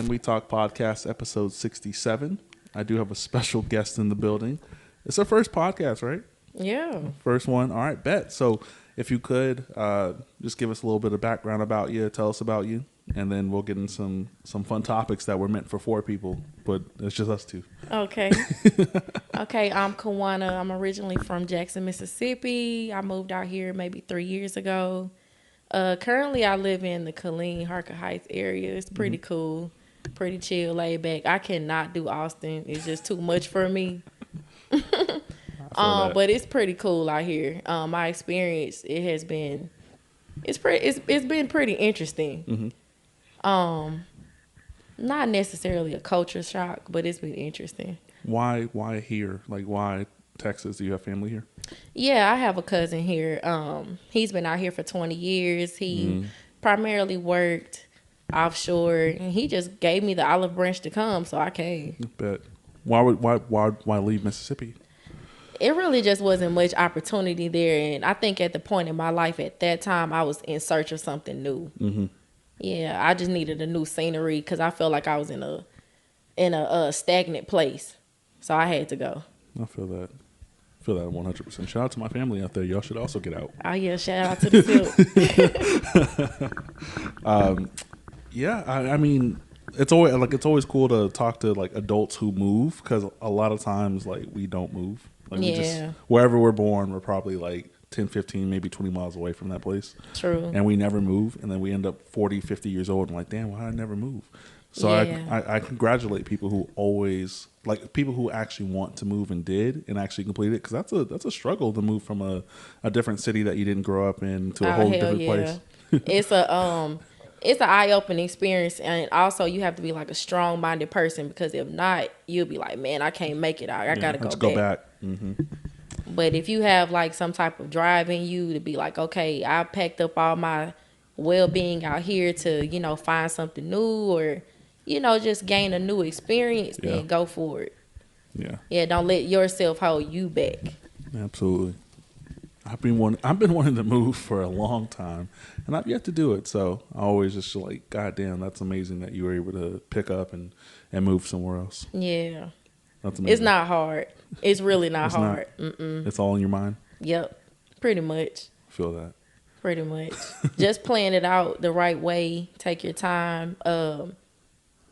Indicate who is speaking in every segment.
Speaker 1: Can We Talk Podcast, episode 67. I do have a special guest in the building. It's our first podcast, right?
Speaker 2: Yeah.
Speaker 1: First one. All right, bet. So if you could, just give us a little bit of background about you, tell us about you, and then we'll get in some fun topics that were meant for 4 people, but it's just us 2.
Speaker 2: Okay. Okay, I'm Kawahna. I'm originally from Jackson, Mississippi. I moved out here maybe 3 years ago. Currently, I live in the Killeen, Harker Heights area. It's pretty cool, pretty chill, laid back. I cannot do Austin. It's just too much for me. But it's pretty cool out here. My experience, it's been pretty interesting.
Speaker 1: Mm-hmm.
Speaker 2: Not necessarily a culture shock, but it's been interesting.
Speaker 1: Why here? Like, why Texas? Do you have family here?
Speaker 2: Yeah, I have a cousin here. He's been out here for 20 years. He primarily worked offshore, and he just gave me the olive branch to come, so I came.
Speaker 1: Bet. Why leave Mississippi?
Speaker 2: It really just wasn't much opportunity there, and I think at the point in my life at that time, I was in search of something new.
Speaker 1: Mm-hmm.
Speaker 2: Yeah, I just needed a new scenery because I felt like I was in a stagnant place, so I had to go.
Speaker 1: I feel that 100%. Shout out to my family out there. Y'all should also get out.
Speaker 2: Oh yeah, shout out to the field.
Speaker 1: Yeah, I mean, it's always cool to talk to like adults who move, because a lot of times like we don't move. Like we just, wherever we're born, we're probably like 10, 15, maybe 20 miles away from that place.
Speaker 2: True.
Speaker 1: And we never move, and then we end up 40, 50 years old and like, damn, why did I never move? So I congratulate people who always, like, people who actually want to move and did and actually complete it, because that's a struggle to move from a different city that you didn't grow up in to a whole different place.
Speaker 2: It's an eye-opening experience, and also you have to be like a strong-minded person, because if not, you'll be like, man, I can't make it out. I gotta go back.
Speaker 1: Mm-hmm.
Speaker 2: But if you have like some type of drive in you to be like, okay, I packed up all my well-being out here to, find something new, or just gain a new experience, then go for it. Yeah. Yeah, don't let yourself hold you back.
Speaker 1: Absolutely. I've been wanting to move for a long time, and I've yet to do it. So I always just like, God damn, that's amazing that you were able to pick up and move somewhere else.
Speaker 2: Yeah.
Speaker 1: That's amazing.
Speaker 2: It's not hard. It's really not hard.
Speaker 1: It's all in your mind?
Speaker 2: Yep. Pretty much.
Speaker 1: I feel that.
Speaker 2: Pretty much. Just plan it out the right way. Take your time.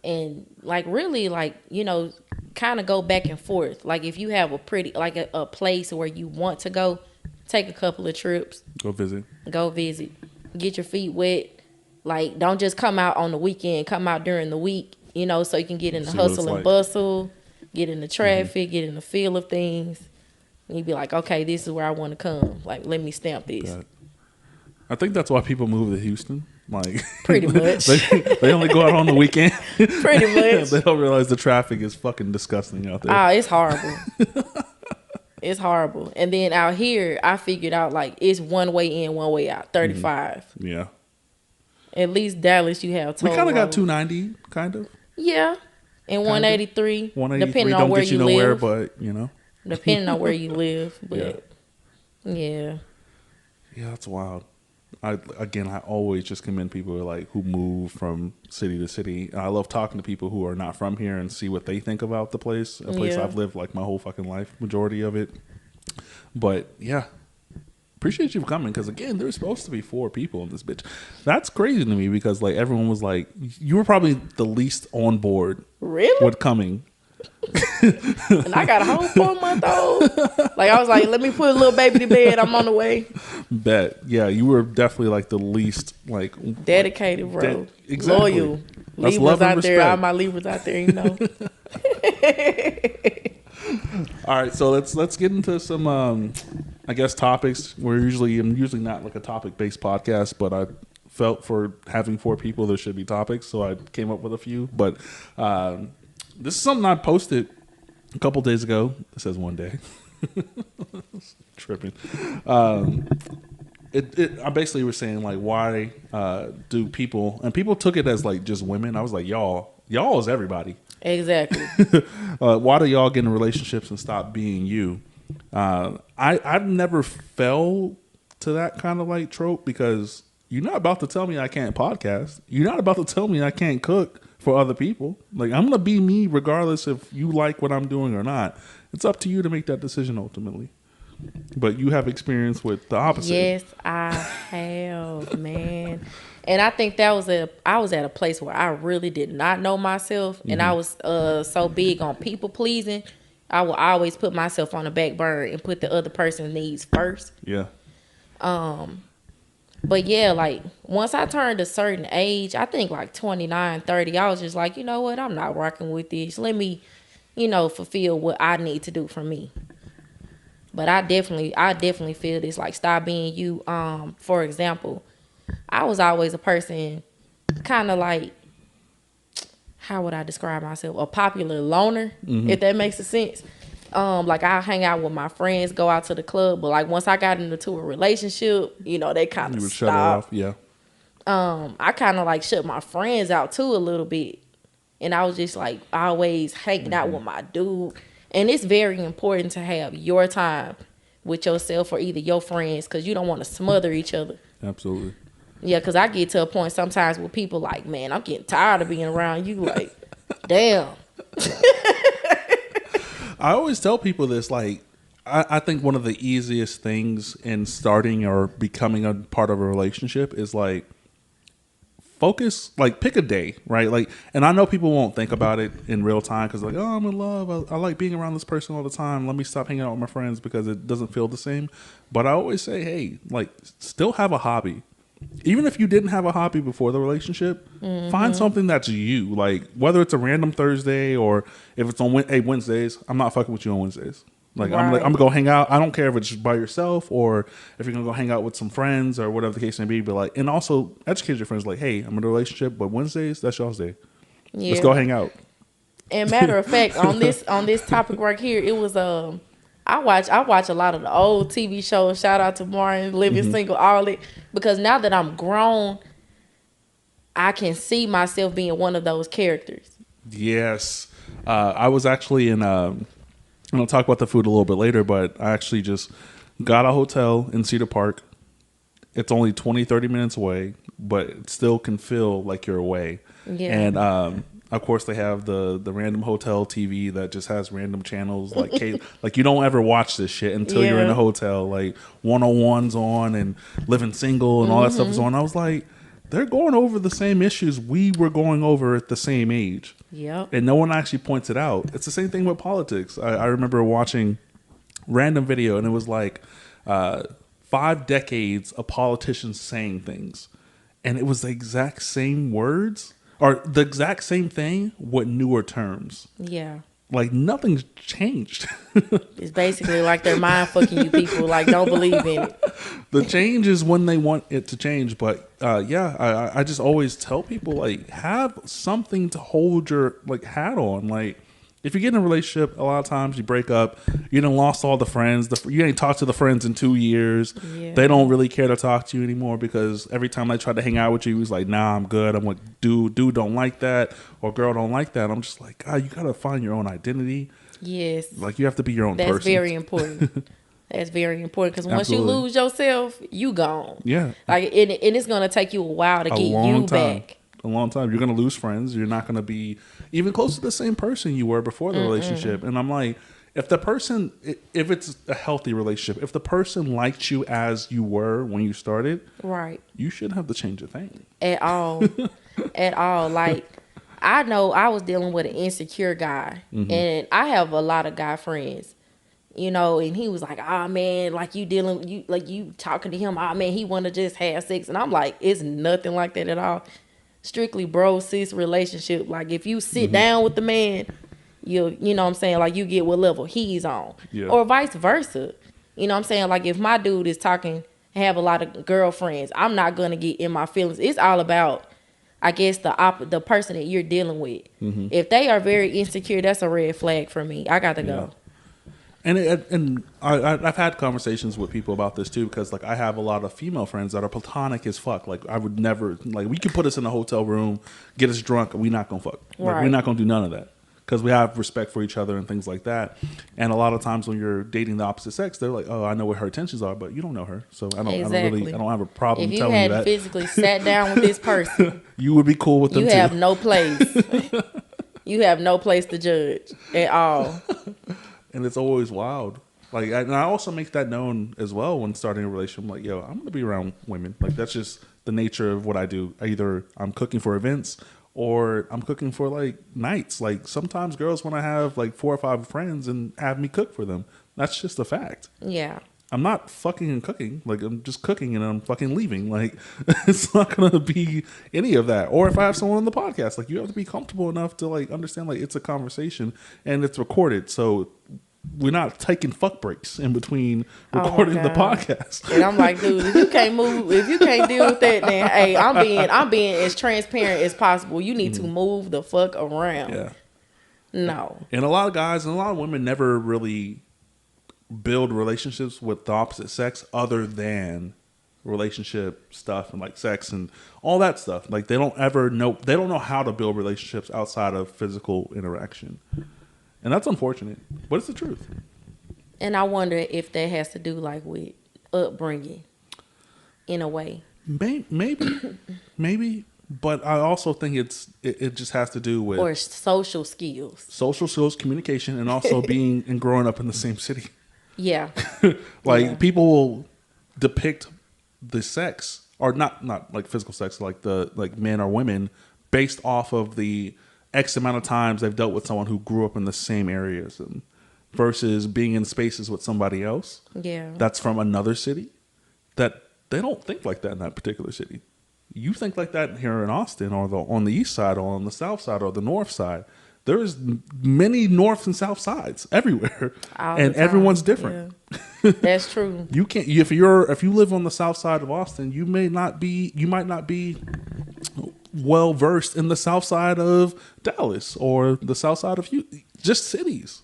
Speaker 2: And like really like, kind of go back and forth. Like if you have a place where you want to go, take a couple of trips. Go visit. Get your feet wet. Like, don't just come out on the weekend. Come out during the week, so you can get in the hustle and bustle, get in the traffic, get in the feel of things. And you be like, okay, this is where I want to come. Like, let me stamp this.
Speaker 1: I think that's why people move to Houston. Like,
Speaker 2: pretty much.
Speaker 1: they only go out on the weekend.
Speaker 2: Pretty much.
Speaker 1: They don't realize the traffic is fucking disgusting out there.
Speaker 2: Oh, it's horrible. It's horrible. And then out here, I figured out like it's one way in, one way out. 35.
Speaker 1: Yeah.
Speaker 2: At least Dallas, you have toll.
Speaker 1: We kind of got 290, kind of.
Speaker 2: Yeah. And 183.
Speaker 1: 183
Speaker 2: depending on
Speaker 1: don't
Speaker 2: where
Speaker 1: get you
Speaker 2: you
Speaker 1: nowhere,
Speaker 2: live.
Speaker 1: but
Speaker 2: Depending on where you live, but yeah.
Speaker 1: Yeah, that's wild. I always just commend people who move from city to city. And I love talking to people who are not from here and see what they think about the place. A place I've lived like my whole fucking life, majority of it. But yeah, appreciate you for coming, because again, there's supposed to be 4 people in this bitch. That's crazy to me, because like everyone was like, you were probably the least on board.
Speaker 2: Really?
Speaker 1: With coming.
Speaker 2: And I got a whole 4-month-old. Like I was like, let me put a little baby to bed. I'm on the way.
Speaker 1: Bet. Yeah, you were definitely like the least like
Speaker 2: dedicated, bro.
Speaker 1: Exactly.
Speaker 2: Loyal. Libras out there. All my Libras out there,
Speaker 1: All right, so let's get into some I guess topics. I'm usually not like a topic based podcast, but I felt for having 4 people there should be topics, so I came up with a few. But this is something I posted a couple days ago. It says one day. Tripping. I basically was saying like, why do people, and people took it as like just women. I was like, y'all is everybody.
Speaker 2: Exactly.
Speaker 1: Why do y'all get in relationships and stop being you? I've never fell to that kind of like trope, because you're not about to tell me I can't podcast. You're not about to tell me I can't cook for other people. Like, I'm gonna be me regardless if you like what I'm doing or not. It's up to you to make that decision ultimately. But you have experience with the opposite.
Speaker 2: Yes, I have, man. And I think I was at a place where I really did not know myself, and I was so big on people pleasing. I will always put myself on the back burner and put the other person's needs first.
Speaker 1: Yeah.
Speaker 2: But yeah, like once I turned a certain age, I think like 29, 30, I was just like, you know what, I'm not rocking with this. Let me, fulfill what I need to do for me. But I definitely feel this, like, stop being you. For example, I was always a person kind of like, how would I describe myself? A popular loner, if that makes a sense. Like I hang out with my friends, go out to the club, but like once I got into a relationship, they kind of
Speaker 1: You would shut it off, yeah.
Speaker 2: I kind of like shut my friends out too a little bit, and I was just like always hanging out with my dude. And it's very important to have your time with yourself or either your friends, because you don't want to smother each other.
Speaker 1: Absolutely.
Speaker 2: Yeah, because I get to a point sometimes where people like, man, I'm getting tired of being around you. Like, damn.
Speaker 1: I always tell people this, like, I think one of the easiest things in starting or becoming a part of a relationship is like, focus, like pick a day, right? Like, and I know people won't think about it in real time because like, oh, I'm in love. I like being around this person all the time. Let me stop hanging out with my friends because it doesn't feel the same. But I always say, hey, like, still have a hobby. Even if you didn't have a hobby before the relationship, find something that's you. Like, whether it's a random Thursday or if it's on Wednesdays, I'm not fucking with you on Wednesdays. Like, I'm gonna go hang out. I don't care if it's by yourself or if you're gonna go hang out with some friends or whatever the case may be. But like, and also educate your friends. Like, hey, I'm in a relationship, but Wednesdays, that's y'all's day. Yeah. Let's go hang out.
Speaker 2: And matter of fact, on this topic right here, it was I watch a lot of the old TV shows. Shout out to Martin, Living Single, all it. Because now that I'm grown, I can see myself being one of those characters.
Speaker 1: Yes. I was actually in, and I'll talk about the food a little bit later, but I actually just got a hotel in Cedar Park. It's only 20, 30 minutes away, but it still can feel like you're away. Yeah. And, of course, they have the random hotel TV that just has random channels like like you don't ever watch this shit until you're in a hotel. Like 101's on and Living Single and all that stuff is on. I was like, they're going over the same issues we were going over at the same age.
Speaker 2: Yep.
Speaker 1: And no one actually points it out. It's the same thing with politics. I remember watching random video and it was like 5 decades of politicians saying things, and it was the exact same words. Or the exact same thing with newer terms.
Speaker 2: Yeah.
Speaker 1: Like, nothing's changed.
Speaker 2: It's basically like they're mind fucking you people. Like, don't believe in it.
Speaker 1: The change is when they want it to change. But, I just always tell people, like, have something to hold your, like, hat on. Like, if you get in a relationship, a lot of times you break up, you done lost all the friends. You ain't talked to the friends in 2 years. Yeah. They don't really care to talk to you anymore because every time they try to hang out with you, he's like, nah, I'm good. I'm like, dude don't like that, or girl don't like that. I'm just like, God, you got to find your own identity. Yes. Like, you have to be your own person.
Speaker 2: That's very important. That's very important because once you lose yourself, you gone.
Speaker 1: Yeah.
Speaker 2: Like, and it's going to take you a while to get you back.
Speaker 1: A long time. You're going to lose friends. You're not going to be even close to the same person you were before the relationship. And I'm like, if it's a healthy relationship, if the person liked you as you were when you started, right, you shouldn't have to change a thing
Speaker 2: at all. At all. Like, I know I was dealing with an insecure guy, and I have a lot of guy friends, and he was like, oh man, like you talking to him, oh man, he want to just have sex. And I'm like, it's nothing like that at all. Strictly bro sis relationship. Like, if you sit down with the man, you know what I'm saying, like, you get what level he's on. Yeah. Or vice versa. You know what I'm saying? Like, if my dude is talking and have a lot of girlfriends, I'm not gonna get in my feelings. It's all about, I guess, the person that you're dealing with. If they are very insecure, that's a red flag for me. I got to go.
Speaker 1: And I've had conversations with people about this too, because like I have a lot of female friends that are platonic as fuck. Like, I would never, like, we could put us in a hotel room, get us drunk, and we not gonna fuck. Like, we're not gonna do none of that because we have respect for each other and things like that. And a lot of times when you're dating the opposite sex, they're like, oh, I know what her intentions are, but you don't know her, so I don't have a problem
Speaker 2: if you
Speaker 1: telling you
Speaker 2: had
Speaker 1: that.
Speaker 2: physically sat down with this person,
Speaker 1: you would be cool with them
Speaker 2: you
Speaker 1: too.
Speaker 2: have no place. You have no place to judge at all.
Speaker 1: And it's always wild. Like, and I also make that known as well when starting a relationship. I'm like, yo, I'm gonna be around women. Like, that's just the nature of what I do. Either I'm cooking for events or I'm cooking for like nights. Like, sometimes girls want to have like 4 or 5 friends and have me cook for them. That's just a fact.
Speaker 2: Yeah.
Speaker 1: I'm not fucking and cooking. Like, I'm just cooking and I'm fucking leaving. Like, it's not going to be any of that. Or if I have someone on the podcast, like, you have to be comfortable enough to like understand like it's a conversation and it's recorded. So we're not taking fuck breaks in between recording the podcast.
Speaker 2: And I'm like, dude, if you can't deal with that, then hey, I'm being as transparent as possible. You need to move the fuck around.
Speaker 1: Yeah.
Speaker 2: No.
Speaker 1: And a lot of guys and a lot of women never really build relationships with the opposite sex other than relationship stuff and like sex and all that stuff. Like, they don't know how to build relationships outside of physical interaction. And that's unfortunate, but it's the truth. And
Speaker 2: I wonder if that has to do like with upbringing in a way.
Speaker 1: Maybe. But I also think it just has to do with
Speaker 2: or social skills,
Speaker 1: communication, and also being and growing up in the same city.
Speaker 2: Yeah.
Speaker 1: People will depict the sex, or not like physical sex, like men or women, based off of the X amount of times they've dealt with someone who grew up in the same areas, and versus being in spaces with somebody else.
Speaker 2: Yeah.
Speaker 1: That's from another city. That they don't think like that in that particular city. You think like that here in Austin, or on the east side, or on the south side, or the north side. There's many north and south sides everywhere, and everyone's different.
Speaker 2: Yeah. That's true.
Speaker 1: You can't if you live on the south side of Austin, you might not be well versed in the south side of Dallas or the south side of just cities,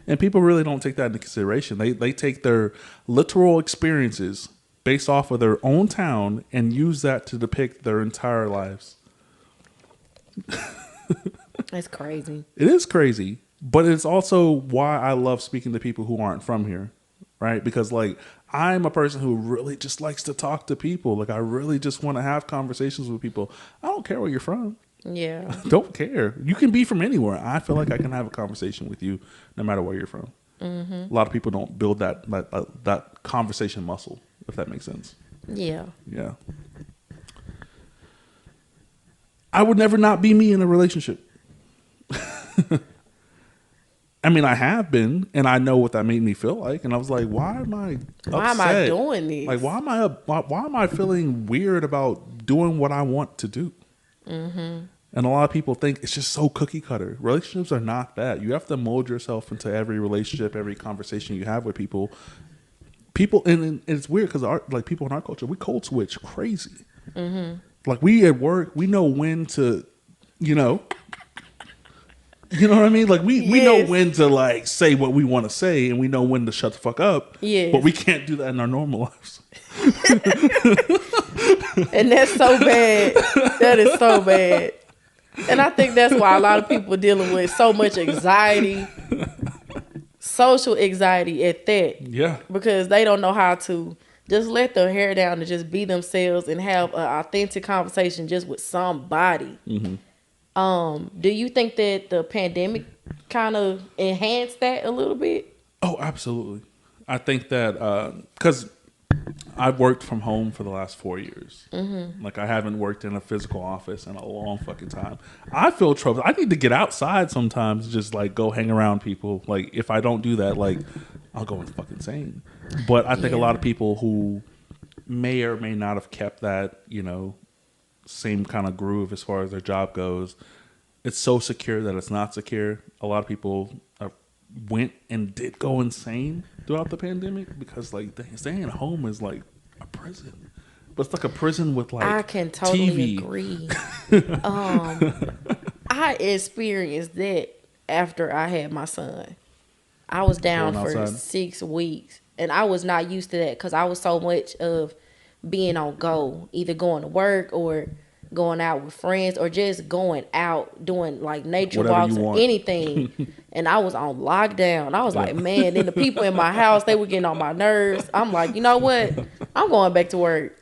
Speaker 1: and people really don't take that into consideration. They take their literal experiences based off of their own town and use that to depict their entire lives.
Speaker 2: That's crazy.
Speaker 1: It is crazy, but it's also why I love speaking to people who aren't from here, right? Because like, I'm a person who really just likes to talk to people. Like, I really just want to have conversations with people. I don't care where you're from.
Speaker 2: Yeah.
Speaker 1: Don't care. You can be from anywhere. I feel like I can have a conversation with you no matter where you're from. Mm-hmm. A lot of people don't build that conversation muscle, if that makes sense.
Speaker 2: Yeah.
Speaker 1: Yeah. I would never not be me in a relationship. I mean, I have been, and I know what that made me feel like. And I was like, why am I upset?
Speaker 2: Why am I doing this?
Speaker 1: Like, why am I feeling weird about doing what I want to do? Mm-hmm. And a lot of people think it's just so cookie cutter. Relationships are not that. You have to mold yourself into every relationship, every conversation you have with people. And it's weird because like people in our culture, we code switch crazy. Mm-hmm. Like, we at work, we know when to, you know what I mean? Like, we know when to like say what we want to say, and we know when to shut the fuck up.
Speaker 2: Yeah.
Speaker 1: But we can't do that in our normal lives.
Speaker 2: And that's so bad. That is so bad. And I think that's why a lot of people are dealing with so much anxiety, social anxiety at that.
Speaker 1: Yeah.
Speaker 2: Because they don't know how to just let their hair down and just be themselves and have an authentic conversation just with somebody. Mm-hmm. Do you think that the pandemic kind of enhanced that a little bit?
Speaker 1: Oh, absolutely. I think that because I've worked from home for the last 4 years. Mm-hmm. Like, I haven't worked in a physical office in a long fucking time. I feel trouble. I need to get outside sometimes, just like go hang around people. Like, if I don't do that, like, I'll go fucking insane. But I think a lot of people who may or may not have kept that, same kind of groove as far as their job goes, it's so secure that it's not secure. A lot of people went and did go insane throughout the pandemic because, like, staying at home is like a prison. But it's like a prison with like
Speaker 2: I can totally
Speaker 1: TV.
Speaker 2: Agree. I experienced that after I had my son. I was down for 6 weeks, and I was not used to that because I was so much of being on go, either going to work or going out with friends or just going out doing like nature
Speaker 1: Whatever
Speaker 2: walks
Speaker 1: you
Speaker 2: or
Speaker 1: want.
Speaker 2: anything. And I was on lockdown. I was like, man, then the people in my house, they were getting on my nerves. I'm like, you know what? I'm going back to work.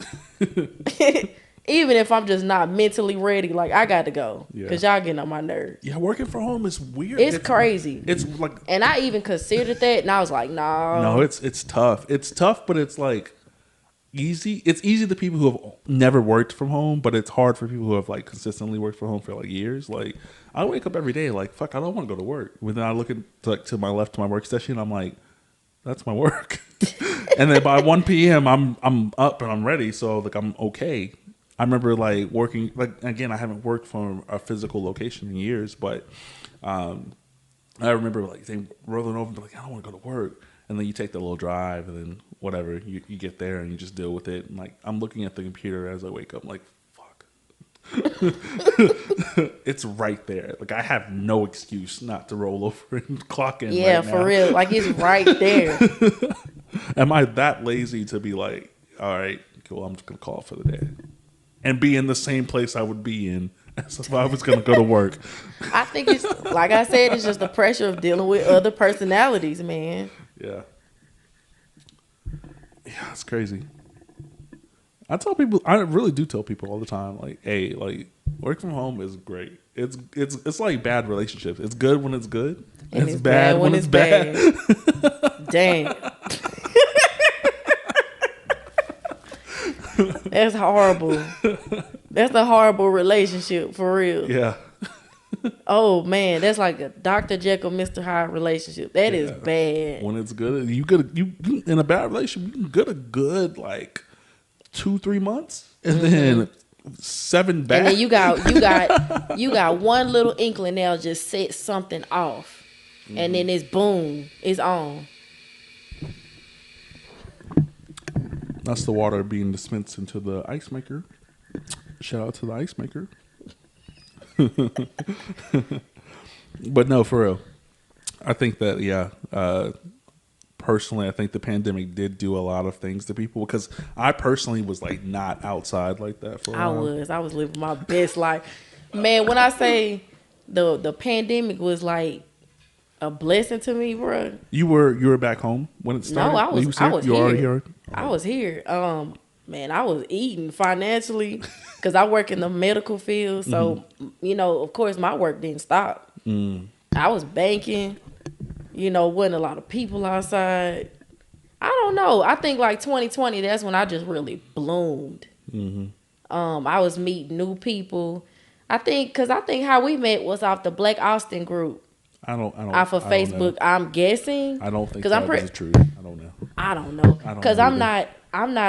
Speaker 2: Even if I'm just not mentally ready, like I got to go because y'all getting on my nerves.
Speaker 1: Yeah, working from home is weird.
Speaker 2: It's crazy.
Speaker 1: It's like,
Speaker 2: and I even considered that, and I was like,
Speaker 1: no, it's tough. It's tough, but it's like easy. It's easy to people who have never worked from home, but it's hard for people who have like consistently worked from home for like years. Like I wake up every day like, fuck, I don't want to go to work. But then I look at like to my left to my workstation, I'm like, that's my work. And then by 1 p.m. I'm up and I'm ready, so like I'm okay. I remember like working, like again, I haven't worked from a physical location in years, but I remember like they rolling over and be like, I don't want to go to work. And then you take the little drive and then whatever, you get there and you just deal with it. And like I'm looking at the computer as I wake up, like, fuck. It's right there. Like I have no excuse not to roll over and clock in.
Speaker 2: Yeah,
Speaker 1: right
Speaker 2: for
Speaker 1: now.
Speaker 2: real. Like it's right there.
Speaker 1: Am I that lazy to be like, all right, cool, I'm just gonna call for the day and be in the same place I would be in as if I was gonna go to work?
Speaker 2: I think it's like I said, it's just the pressure of dealing with other personalities, man.
Speaker 1: Yeah, it's crazy. I tell people, I really do tell people all the time, like, hey, like work from home is great. It's like bad relationships. It's good when it's good, and it's bad when it's bad.
Speaker 2: Dang. That's horrible. That's a horrible relationship for real.
Speaker 1: Yeah.
Speaker 2: Oh man, that's like a Dr. Jekyll, Mr. Hyde relationship. That is bad.
Speaker 1: When it's good, you in a bad relationship, you can get a good like 2-3 months, and then 7 bad.
Speaker 2: And then you got one little inkling that'll just set something off, and then it's boom, it's on.
Speaker 1: That's the water being dispensed into the ice maker. Shout out to the ice maker. But no, for real. I think that, personally, I think the pandemic did do a lot of things to people because I personally was like not outside like that for a while.
Speaker 2: I was living my best life. Man, when I say the pandemic was like a blessing to me, bro.
Speaker 1: You were back home when it started?
Speaker 2: No, I was
Speaker 1: you
Speaker 2: here.
Speaker 1: already here?
Speaker 2: I was here. Man, I was eating financially because I work in the medical field. So, of course, my work didn't stop. I was banking. Wasn't a lot of people outside. I don't know. I think like 2020, that's when I just really bloomed. I was meeting new people. I think how we met was off the Black Austin group.
Speaker 1: I don't
Speaker 2: off of Facebook. I'm guessing.
Speaker 1: I don't think that was true. I don't know.
Speaker 2: Because I'm not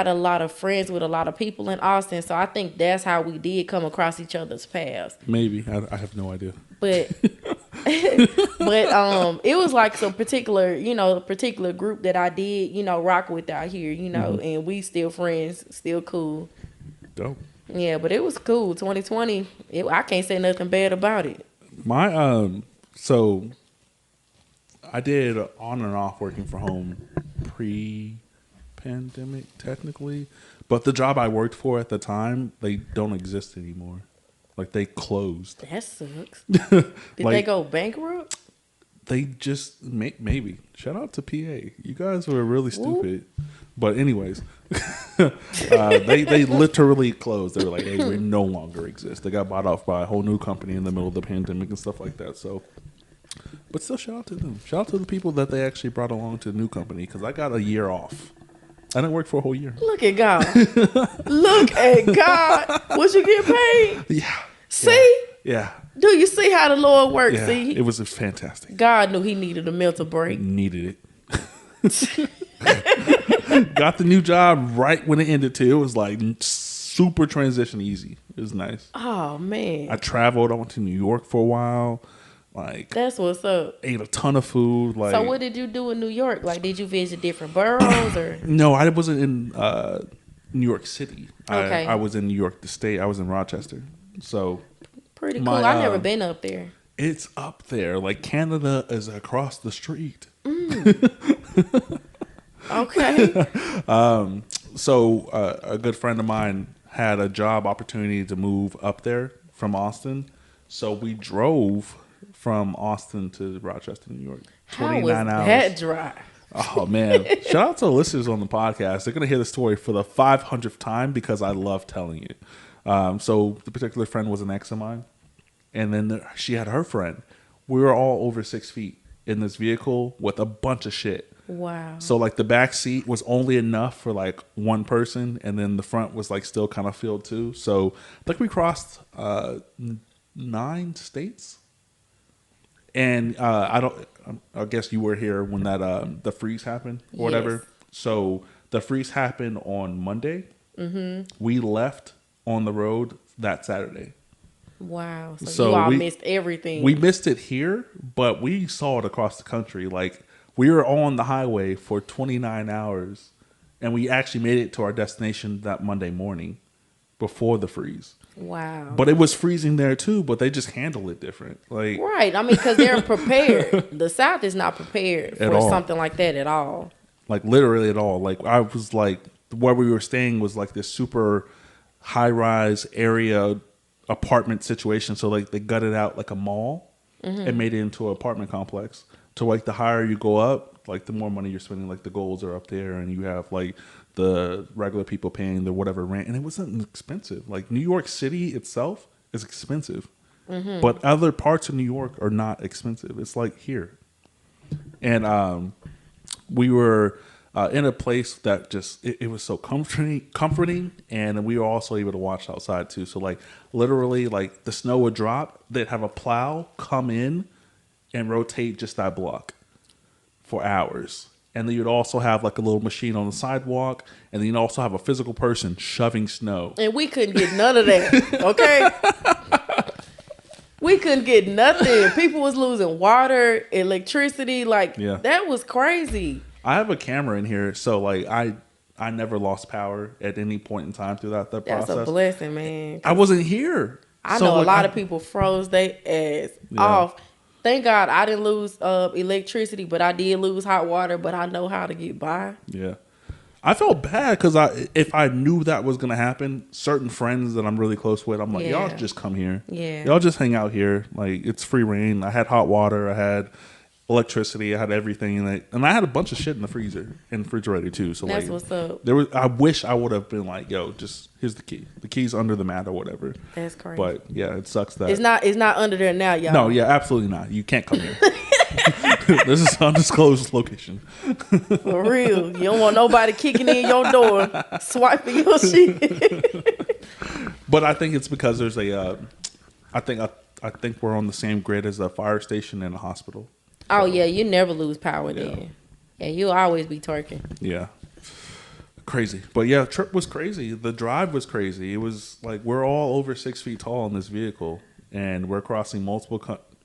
Speaker 2: a lot of friends with a lot of people in Austin, so I think that's how we did come across each other's paths.
Speaker 1: Maybe. I have no idea.
Speaker 2: But it was like some particular group that I did, rock with out here, and we still friends, still cool.
Speaker 1: Dope.
Speaker 2: Yeah, but it was cool. 2020, I can't say nothing bad about it.
Speaker 1: So I did on and off working from home pre-pandemic, technically. But the job I worked for at the time, they don't exist anymore. Like, they closed.
Speaker 2: That sucks. Did they go bankrupt?
Speaker 1: They just, maybe. Shout out to PA. You guys were really stupid. Ooh. But anyways, they literally closed. They were like, hey, we no longer exist. They got bought off by a whole new company in the middle of the pandemic and stuff like that. So, but still, shout out to them. Shout out to the people that they actually brought along to the new company because I got a year off. I didn't work for a whole year.
Speaker 2: Look at God. Look at God. Was you get paid?
Speaker 1: Yeah.
Speaker 2: See?
Speaker 1: Yeah.
Speaker 2: Do you see how the Lord works?
Speaker 1: Yeah,
Speaker 2: See?
Speaker 1: it was fantastic.
Speaker 2: God knew he needed a mental break.
Speaker 1: Needed it. Got the new job right when it ended too. It was like super transition easy. It was nice.
Speaker 2: Oh man.
Speaker 1: I traveled. I went to New York for a while. Like,
Speaker 2: that's what's up.
Speaker 1: Ate a ton of food. Like,
Speaker 2: so what did you do in New York? Like, did you visit different boroughs or?
Speaker 1: No, I wasn't in New York City.
Speaker 2: Okay.
Speaker 1: I was in New York the state. I was in Rochester. So
Speaker 2: pretty cool. I've never been up there.
Speaker 1: It's up there. Like, Canada is across the street.
Speaker 2: Okay.
Speaker 1: So a good friend of mine had a job opportunity to move up there from Austin. So we drove from Austin to Rochester, New York.
Speaker 2: How was
Speaker 1: 29 hours.
Speaker 2: that drive?
Speaker 1: Oh, man. Shout out to the listeners on the podcast. They're going to hear the story for the 500th time because I love telling it. So the particular friend was an ex of mine. And then she had her friend. We were all over 6 feet in this vehicle with a bunch of shit.
Speaker 2: Wow.
Speaker 1: So like the back seat was only enough for like one person, and then the front was like still kind of filled too. So I think we crossed 9 states. And I guess you were here when that the freeze happened or whatever.
Speaker 2: Yes.
Speaker 1: So the freeze happened on Monday. Mm-hmm. We left on the road that Saturday.
Speaker 2: Wow.
Speaker 1: So
Speaker 2: you all missed everything.
Speaker 1: We missed it here, but we saw it across the country. Like, we were on the highway for 29 hours, and we actually made it to our destination that Monday morning before the freeze.
Speaker 2: Wow.
Speaker 1: But it was freezing there too, but they just handle it different. Like,
Speaker 2: right. I mean, because they're prepared. The South is not prepared for something like that at all.
Speaker 1: Like, literally at all. Like, I was like, where we were staying was like this super high-rise area apartment situation. So like they gutted out like a mall and made it into an apartment complex. So like the higher you go up, like the more money you're spending. Like the golds are up there, and you have like the regular people paying the whatever rent, and it wasn't expensive. Like New York City itself is expensive, but other parts of New York are not expensive. It's like here, and we were in a place that just it was so comforting, and we were also able to watch outside too. So like literally, like the snow would drop, they'd have a plow come in and rotate just that block for hours. And then you'd also have like a little machine on the sidewalk, and then you'd also have a physical person shoving snow.
Speaker 2: And we couldn't get none of that, okay? We couldn't get nothing. People was losing water, electricity, like that was crazy.
Speaker 1: I have a camera in here, so like I never lost power at any point in time through that process.
Speaker 2: That's a blessing, man.
Speaker 1: I wasn't here.
Speaker 2: I know a lot of people froze their ass off. Thank God I didn't lose electricity, but I did lose hot water, but I know how to get by.
Speaker 1: Yeah. I felt bad because if I knew that was going to happen, certain friends that I'm really close with, I'm like, y'all just come here.
Speaker 2: Yeah.
Speaker 1: Y'all just hang out here. Like, it's free reign. I had hot water. I had electricity. I had everything. And I had a bunch of shit in the freezer and refrigerator too. So
Speaker 2: that's
Speaker 1: like,
Speaker 2: what's up.
Speaker 1: I wish I would have been like, yo, just here's the key. The key's under the mat or whatever.
Speaker 2: That's crazy.
Speaker 1: But yeah, it sucks that
Speaker 2: it's not under there now, y'all.
Speaker 1: No, yeah, absolutely not. You can't come here. This is an undisclosed location.
Speaker 2: For real. You don't want nobody kicking in your door, swiping your shit.
Speaker 1: But I think it's because there's I think we're on the same grid as a fire station and a hospital.
Speaker 2: Oh yeah, you never lose power then. Yeah, you'll always be twerking.
Speaker 1: Yeah. Crazy. But yeah, trip was crazy. The drive was crazy. It was like we're all over 6 feet tall in this vehicle, and we're crossing multiple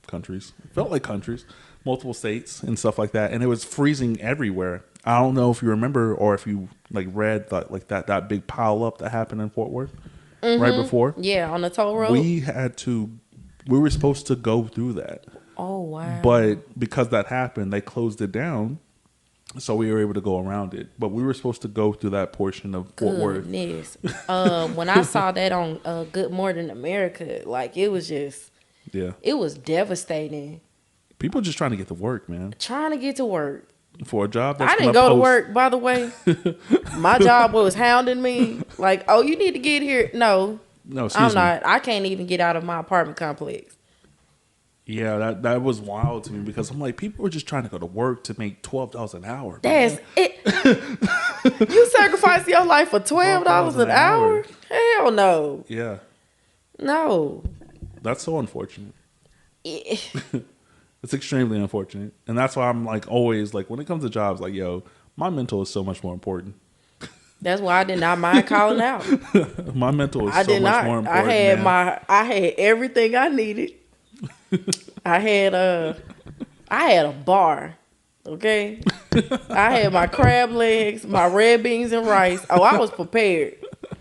Speaker 1: countries. It felt like countries, multiple states and stuff like that. And it was freezing everywhere. I don't know if you remember or if you like read that big pile up that happened in Fort Worth right before.
Speaker 2: Yeah, on the toll road.
Speaker 1: We were supposed to go through that.
Speaker 2: Oh wow.
Speaker 1: But because that happened, they closed it down. So we were able to go around it. But we were supposed to go through that portion of Fort Worth.
Speaker 2: When I saw that on Good Morning America, like it was just it was devastating.
Speaker 1: People just trying to get to work, man.
Speaker 2: Trying to get to work.
Speaker 1: For a job that's
Speaker 2: I didn't go to work, by the way. My job was hounding me. Like, oh, you need to get here. No, I'm not. I can't even get out of my apartment complex.
Speaker 1: Yeah, that was wild to me because I'm like, people are just trying to go to work to make $12 an hour.
Speaker 2: That's it. You sacrifice your life for $12 an hour? Hell no.
Speaker 1: Yeah.
Speaker 2: No.
Speaker 1: That's so unfortunate. It's extremely unfortunate. And that's why I'm like always like when it comes to jobs, like, yo, my mental is so much more important.
Speaker 2: That's why I did not mind calling out.
Speaker 1: My mental is so much more important.
Speaker 2: I had everything I needed. I had a bar. Okay. I had my crab legs, my red beans and rice. Oh, I was prepared.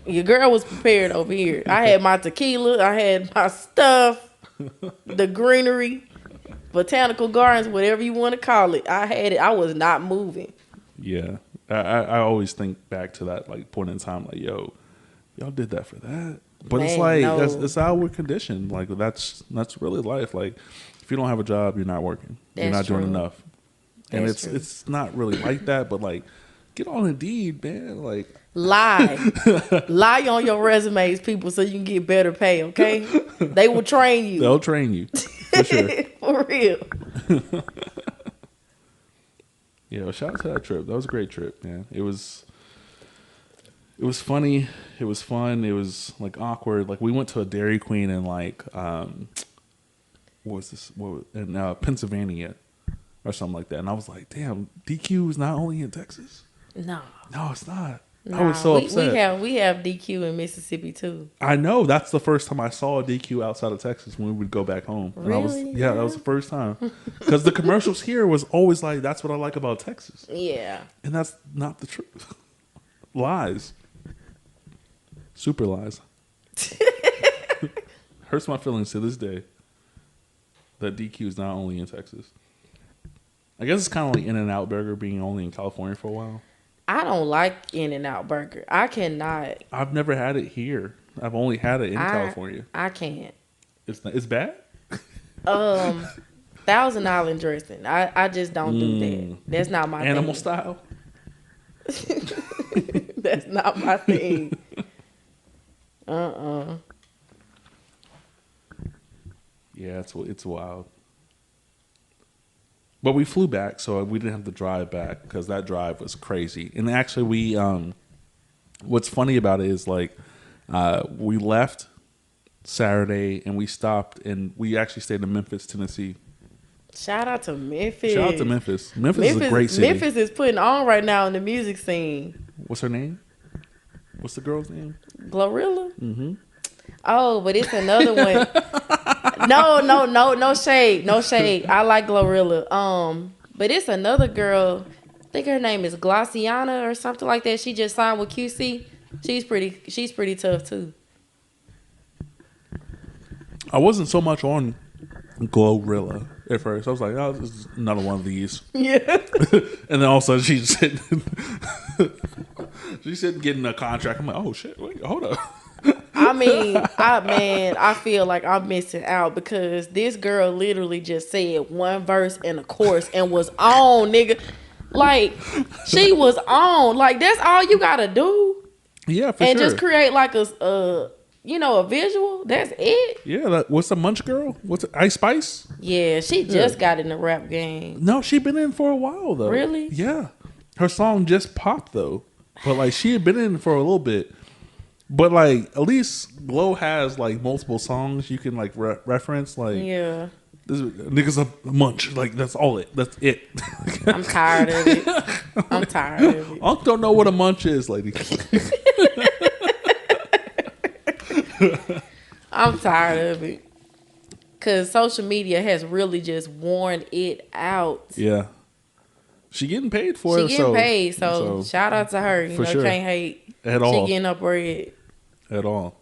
Speaker 2: Your girl was prepared over here. I had my tequila, I had my stuff, the greenery, botanical gardens, whatever you want to call it. I had it. I was not moving.
Speaker 1: Yeah. I always think back to that like point in time, like, yo, y'all did that for that. But it's
Speaker 2: Man,
Speaker 1: like
Speaker 2: no.
Speaker 1: it's how we're conditioned. Like that's really life. Like if you don't have a job, you're not working. You're not
Speaker 2: That's
Speaker 1: doing
Speaker 2: true.
Speaker 1: enough. And
Speaker 2: That's true.
Speaker 1: it's not really like that. But like, get on Indeed, man. Like
Speaker 2: Lie. Lie on your resumes, people, so you can get better pay, okay? They will train you.
Speaker 1: they'll train you for sure.
Speaker 2: For real.
Speaker 1: Yeah, well, shout out to that trip. That was a great trip, man. It was funny. It was fun. It was like awkward. Like we went to a Dairy Queen in like what was this? In Pennsylvania or something like that. And I was like, damn, DQ is not only in Texas.
Speaker 2: No.
Speaker 1: No, it's not.
Speaker 2: Nah,
Speaker 1: I was so upset.
Speaker 2: We have DQ in Mississippi too.
Speaker 1: I know. That's the first time I saw a DQ outside of Texas when we would go back home. And
Speaker 2: Really?
Speaker 1: that was the first time. Because the commercials here was always like, that's what I like about Texas.
Speaker 2: Yeah.
Speaker 1: And that's not the truth. Lies. Super lies. Hurts my feelings to this day that DQ is not only in Texas. I guess it's kind of like In-N-Out Burger being only in California for a while.
Speaker 2: I don't like In-N-Out Burger. I cannot.
Speaker 1: I've never had it here. I've only had it in California.
Speaker 2: I can't.
Speaker 1: It's bad?
Speaker 2: Thousand Island dressing. I just don't do that. That's not my
Speaker 1: Animal
Speaker 2: thing.
Speaker 1: style?
Speaker 2: That's not my thing.
Speaker 1: Yeah, it's wild. But we flew back, so we didn't have to drive back because that drive was crazy. And actually, we what's funny about it is like we left Saturday and we stopped and we actually stayed in Memphis, Tennessee.
Speaker 2: Shout out to Memphis.
Speaker 1: Shout out to Memphis. Memphis is a great city.
Speaker 2: Memphis is putting on right now in the music scene.
Speaker 1: What's her name? What's the girl's name?
Speaker 2: Glorilla? Mm-hmm. Oh, but it's another one. No shade. No shade. I like Glorilla. But it's another girl. I think her name is Glossiana or something like that. She just signed with QC. She's pretty tough too.
Speaker 1: I wasn't so much on Glorilla at first. I was like, oh, this is another one of these.
Speaker 2: Yeah.
Speaker 1: And then all of a sudden she's sitting getting a contract. I'm like, oh shit, wait, hold up.
Speaker 2: I feel like I'm missing out because this girl literally just said one verse and a chorus and was on, nigga. Like, she was on. Like, that's all you gotta do.
Speaker 1: Yeah, for
Speaker 2: and
Speaker 1: sure.
Speaker 2: And just create like a visual. That's it.
Speaker 1: Yeah, what's the Munch girl? What's it, Ice Spice?
Speaker 2: Yeah, she just got in the rap game.
Speaker 1: No, she been in for a while though.
Speaker 2: Really?
Speaker 1: Yeah. Her song just popped though. But like she had been in for a little bit. But like at least Glow has like multiple songs you can like reference. Like
Speaker 2: yeah,
Speaker 1: this niggas a munch. Like that's it.
Speaker 2: I'm tired of it. I'm tired of it.
Speaker 1: Unc don't know what a munch is, lady.
Speaker 2: I'm tired of it. Cause social media has really just worn it out.
Speaker 1: Yeah. She getting paid for it.
Speaker 2: She getting paid, so shout out to her. You know,
Speaker 1: sure.
Speaker 2: Can't hate.
Speaker 1: At all.
Speaker 2: She getting her bread.
Speaker 1: At all.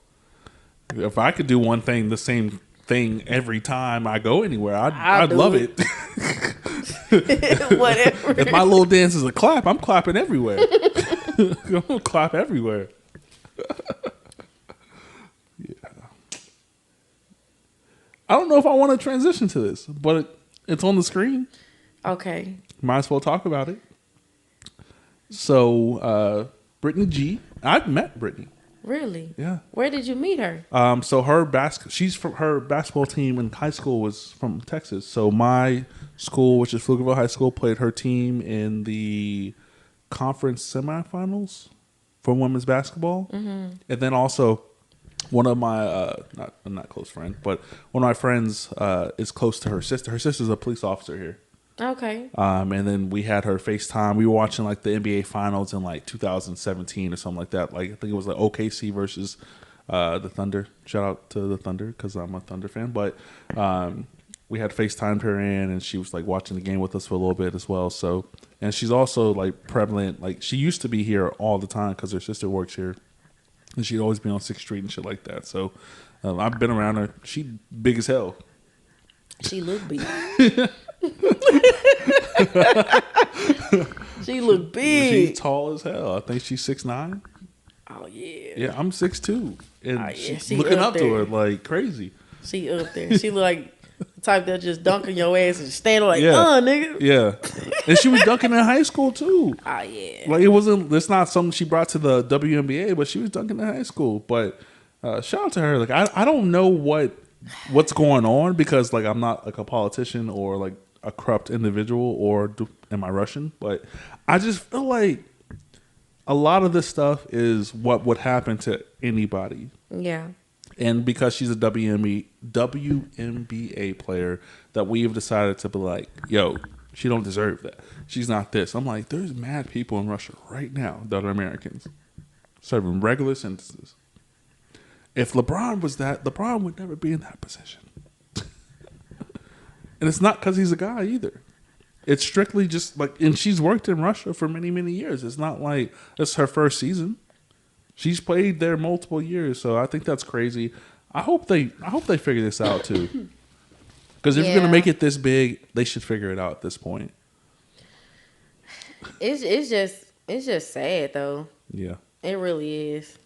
Speaker 1: If I could do one thing, the same thing every time I go anywhere, I'd love it.
Speaker 2: Whatever.
Speaker 1: If my little dance is a clap, I'm clapping everywhere. I'm gonna clap everywhere. Yeah. I don't know if I want to transition to this, but it's on the screen.
Speaker 2: Okay.
Speaker 1: Might as well talk about it. So, Brittany G. I've met Brittany.
Speaker 2: Really?
Speaker 1: Yeah.
Speaker 2: Where did you meet her?
Speaker 1: So her her basketball team in high school was from Texas. So my school, which is Pflugerville High School, played her team in the conference semifinals for women's basketball. Mm-hmm. And then also one of my not close friend, but one of my friends is close to her sister. Her sister's a police officer here.
Speaker 2: Okay.
Speaker 1: And then we had her FaceTime. We were watching like the NBA finals in like 2017 or something like that. Like I think it was like OKC versus the Thunder. Shout out to the Thunder because I'm a Thunder fan. But we had FaceTimed her in, and she was like watching the game with us for a little bit as well. So, and she's also like prevalent. Like she used to be here all the time because her sister works here, and she'd always be on 6th Street and shit like that. So I've been around her. She big as hell.
Speaker 2: She look big. She look big.
Speaker 1: She's tall as hell. I think she's 6'9".
Speaker 2: Oh yeah.
Speaker 1: Yeah, I'm 6'2", and
Speaker 2: Oh, yeah.
Speaker 1: she's
Speaker 2: She
Speaker 1: looking
Speaker 2: up
Speaker 1: up to
Speaker 2: there.
Speaker 1: her like crazy.
Speaker 2: She up there. She look like the type that just dunk on your ass and stand like,
Speaker 1: Yeah,
Speaker 2: nigga.
Speaker 1: yeah, and she was dunking in high school too.
Speaker 2: Oh yeah.
Speaker 1: Like it wasn't. It's not something she brought to the WNBA, but she was dunking in high school. But shout out to her. Like I don't know what's going on because like I'm not like a politician or like a corrupt individual or am I Russian? But I just feel like a lot of this stuff is what would happen to anybody.
Speaker 2: Yeah.
Speaker 1: And because she's a WNBA player, that we've decided to be like, yo, she don't deserve that. She's not this. I'm like, there's mad people in Russia right now that are Americans serving regular sentences. If LeBron was that, LeBron would never be in that position. And it's not because he's a guy either. It's strictly just like, and she's worked in Russia for many, many years. It's not like it's her first season. She's played there multiple years, so I think that's crazy. I hope they figure this out too. Because if you're gonna make it this big, they should figure it out at this point.
Speaker 2: It's just sad though.
Speaker 1: Yeah,
Speaker 2: it really is.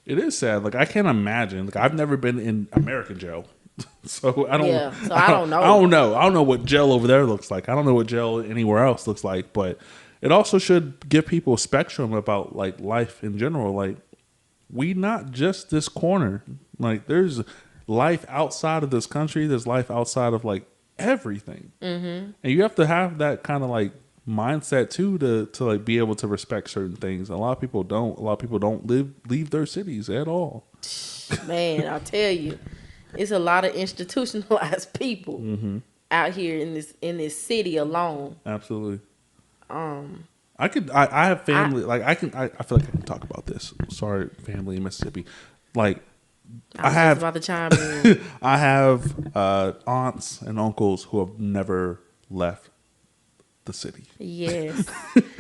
Speaker 1: It is sad. Like I can't imagine. Like I've never been in American jail, so I don't.
Speaker 2: Yeah, so I don't know.
Speaker 1: I don't know. I don't know what jail over there looks like. I don't know what jail anywhere else looks like. But it also should give people a spectrum about like life in general. Like we not just this corner. Like there's life outside of this country. There's life outside of like everything, and you have to have that kind of like mindset too to like be able to respect certain things. A lot of people don't. A lot of people don't leave their cities at all.
Speaker 2: Man, I'll tell you, it's a lot of institutionalized people out here in this city alone.
Speaker 1: Absolutely. I have family. I feel like I can talk about this. Sorry, family in Mississippi. Like
Speaker 2: I have about to chime in.
Speaker 1: I have aunts and uncles who have never left the city.
Speaker 2: Yes,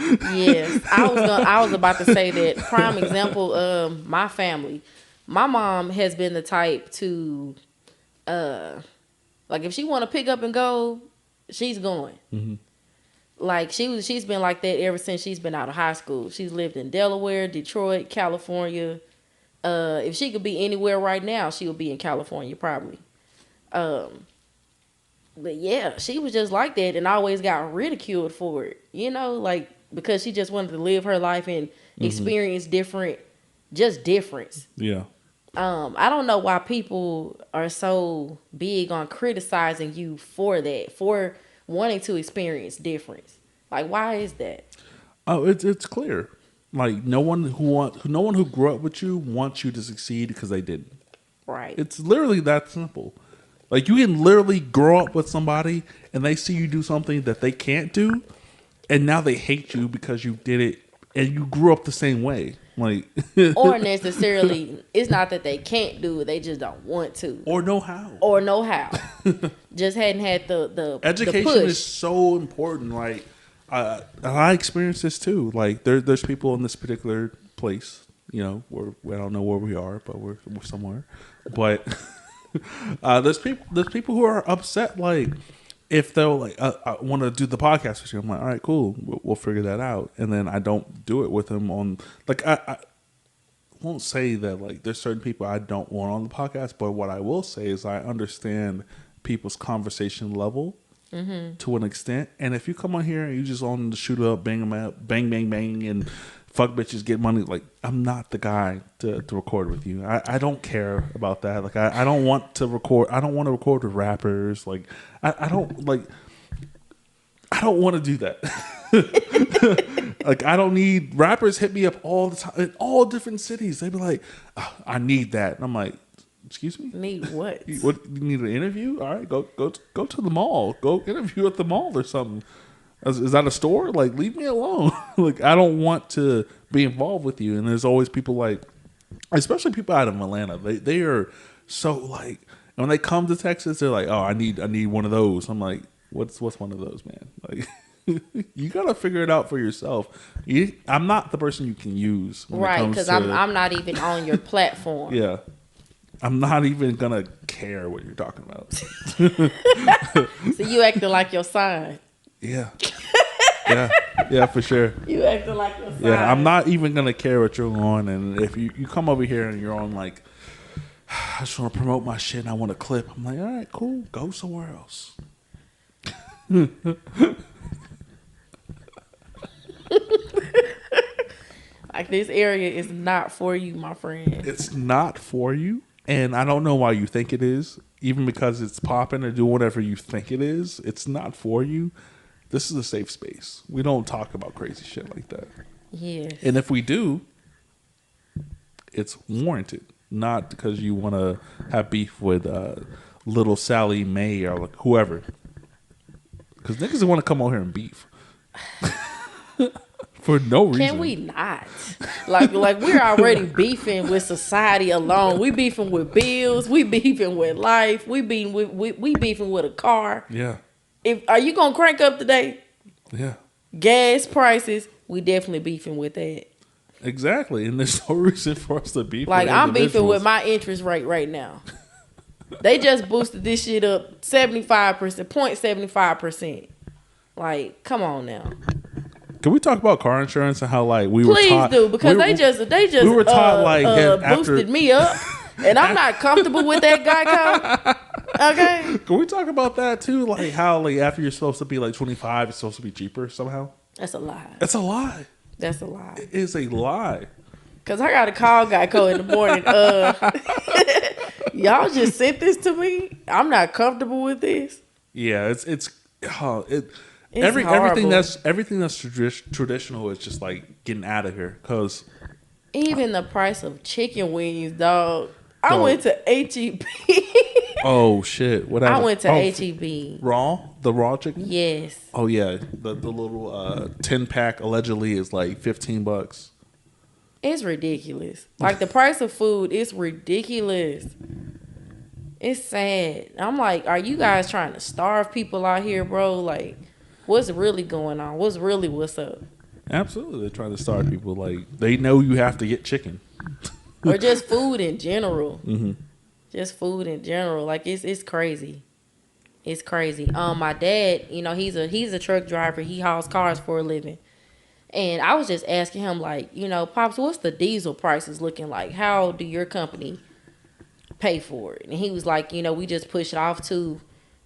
Speaker 2: yes. I was about to say that. Prime example. My family. My mom has been the type to, like if she want to pick up and go, she's going. Mm-hmm. Like she's been like that ever since she's been out of high school. She's lived in Delaware, Detroit, California. If she could be anywhere right now, she would be in California probably. But yeah, she was just like that and always got ridiculed for it. You know, like because she just wanted to live her life and experience difference.
Speaker 1: Yeah.
Speaker 2: I don't know why people are so big on criticizing you for that, for wanting to experience difference. Like, why is that?
Speaker 1: Oh, it's clear. Like no one who grew up with you wants you to succeed because they didn't.
Speaker 2: Right.
Speaker 1: It's literally that simple. Like you can literally grow up with somebody and they see you do something that they can't do, and now they hate you because you did it and you grew up the same way. Like
Speaker 2: or necessarily, it's not that they can't do it; they just don't want to,
Speaker 1: or know how,
Speaker 2: just hadn't had the
Speaker 1: education
Speaker 2: the push.
Speaker 1: Is so important. Like I experienced this too. Like there's people in this particular place, you know, where I don't know where we are, but we're somewhere. But there's people who are upset. Like if they'll like I want to do the podcast with you, I'm like, all right, cool, we'll figure that out. And then I don't do it with them on like I won't say that like there's certain people I don't want on the podcast, but what I will say is I understand people's conversation level to an extent. And if you come on here and you just on the shoot up, bang them out, bang bang bang, and fuck bitches, get money, like I'm not the guy to record with you. I don't care about that. Like I don't want to record. I don't want to record with rappers. Like I don't want to do that. Like I don't need rappers hit me up all the time in all different cities. They be like, oh, I need that. And I'm like, excuse me?
Speaker 2: Need what?
Speaker 1: What, you need an interview? All right, go to the mall. Go interview at the mall or something. Is that a store? Like, leave me alone. Like, I don't want to be involved with you. And there's always people like, especially people out of Atlanta. They are so like, when they come to Texas, they're like, oh, I need one of those. I'm like, what's one of those, man? Like, you gotta figure it out for yourself. I'm not the person you can use,
Speaker 2: right? Because I'm not even on your platform.
Speaker 1: Yeah. I'm not even gonna care what you're talking about.
Speaker 2: So you acting like your sign.
Speaker 1: Yeah. Yeah. Yeah, for sure.
Speaker 2: You acting like a sign.
Speaker 1: Yeah, I'm not even gonna care what you're on, and if you come over here and you're on like, I just want to promote my shit and I want a clip. I'm like, all right, cool, go somewhere else.
Speaker 2: Like, this area is not for you, my friend.
Speaker 1: It's not for you, and I don't know why you think it is. Even because it's popping or do whatever you think it is, it's not for you. This is a safe space. We don't talk about crazy shit like that.
Speaker 2: Yes.
Speaker 1: And if we do, it's warranted. Not because you want to have beef with little Sally Mae or like whoever. Because niggas want to come over here and beef. For no reason.
Speaker 2: Can we not? Like we're already beefing with society alone. We beefing with bills. We beefing with life. We beefing with a car.
Speaker 1: Yeah.
Speaker 2: Are you gonna crank up today?
Speaker 1: Yeah.
Speaker 2: Gas prices. We definitely beefing with that.
Speaker 1: Exactly, and there's no reason for us to beef.
Speaker 2: Like,
Speaker 1: with
Speaker 2: I'm beefing with my interest rate right now. They just boosted this shit up 75%, 0.75%. Like, come on now.
Speaker 1: Can we talk about car insurance and how like we
Speaker 2: Please
Speaker 1: were taught?
Speaker 2: do, because they just
Speaker 1: we were taught
Speaker 2: boosted me up, and I'm not comfortable with that Geico. Okay.
Speaker 1: Can we talk about that too? Like how like after you're supposed to be like 25, it's supposed to be cheaper somehow.
Speaker 2: That's a lie.
Speaker 1: That's a lie.
Speaker 2: That's a lie.
Speaker 1: It is a lie.
Speaker 2: Cause I gotta call Geico in the morning. Y'all just sent this to me. I'm not comfortable with this.
Speaker 1: Yeah, it's
Speaker 2: horrible.
Speaker 1: everything that's traditional is just like getting out of here. Cause
Speaker 2: even the price of chicken wings, dog. I went to HEB.
Speaker 1: Oh shit! What happened?
Speaker 2: I went to HEB.
Speaker 1: The raw chicken.
Speaker 2: Yes.
Speaker 1: Oh yeah, the little 10-pack allegedly is like $15.
Speaker 2: It's ridiculous. Like, the price of food is ridiculous. It's sad. I'm like, are you guys trying to starve people out here, bro? Like, what's really going on? What's up?
Speaker 1: Absolutely, they're trying to starve people. Like, they know you have to get chicken,
Speaker 2: or just food in general.
Speaker 1: Mm-hmm.
Speaker 2: Just food in general. Like, it's crazy. It's crazy. My dad, he's a truck driver. He hauls cars for a living. And I was just asking him, like, Pops, what's the diesel prices looking like? How do your company pay for it? And he was like, we just push it off to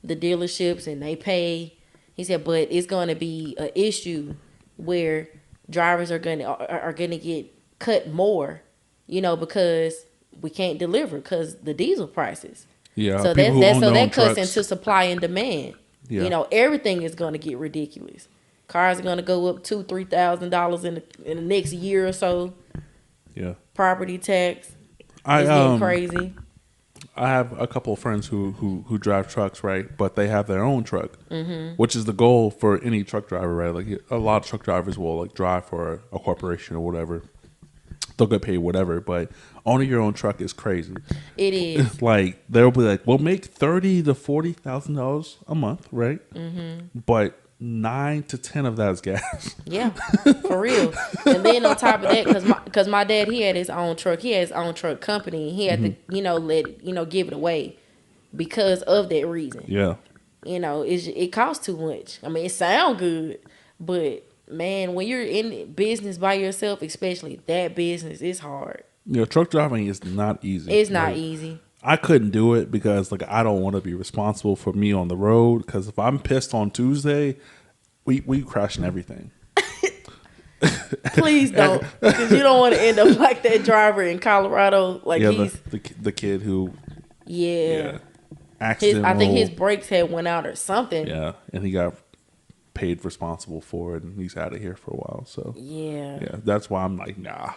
Speaker 2: the dealerships and they pay. He said, but it's going to be an issue where drivers are gonna get cut more, because we can't deliver because the diesel prices.
Speaker 1: Yeah.
Speaker 2: So that cuts
Speaker 1: trucks.
Speaker 2: into supply and demand.
Speaker 1: Yeah.
Speaker 2: Everything is going to get ridiculous. Cars are going to go up $2,000-$3,000 in the next year or so.
Speaker 1: Yeah.
Speaker 2: Property tax is getting crazy.
Speaker 1: I have a couple of friends who drive trucks, right? But they have their own truck,
Speaker 2: Mm-hmm.
Speaker 1: which is the goal for any truck driver, right? Like a lot of truck drivers will like drive for a corporation or whatever. They'll get paid whatever, but owning your own truck is crazy.
Speaker 2: It is.
Speaker 1: Like they'll be like, we'll make $30,000 to $40,000 a month, right?
Speaker 2: Mm-hmm.
Speaker 1: But 9 to 10 of that is gas.
Speaker 2: Yeah, for real. And then on top of that, because my dad, he had his own truck. He had his own truck company. He had
Speaker 1: Mm-hmm.
Speaker 2: to, let it, give it away because of that reason.
Speaker 1: Yeah.
Speaker 2: It costs too much. I mean, it sounds good, but man, when you're in business by yourself, especially that business, it's hard.
Speaker 1: Truck driving is not easy.
Speaker 2: It's not easy.
Speaker 1: I couldn't do it because like I don't want to be responsible for me on the road. Because if I'm pissed on Tuesday, we crashing everything.
Speaker 2: Please don't, because you don't want to end up like that driver in Colorado. Like
Speaker 1: the kid who
Speaker 2: I think his brakes had went out or something.
Speaker 1: Yeah, and he got paid responsible for it, and he's out of here for a while. So yeah, that's why I'm like, nah,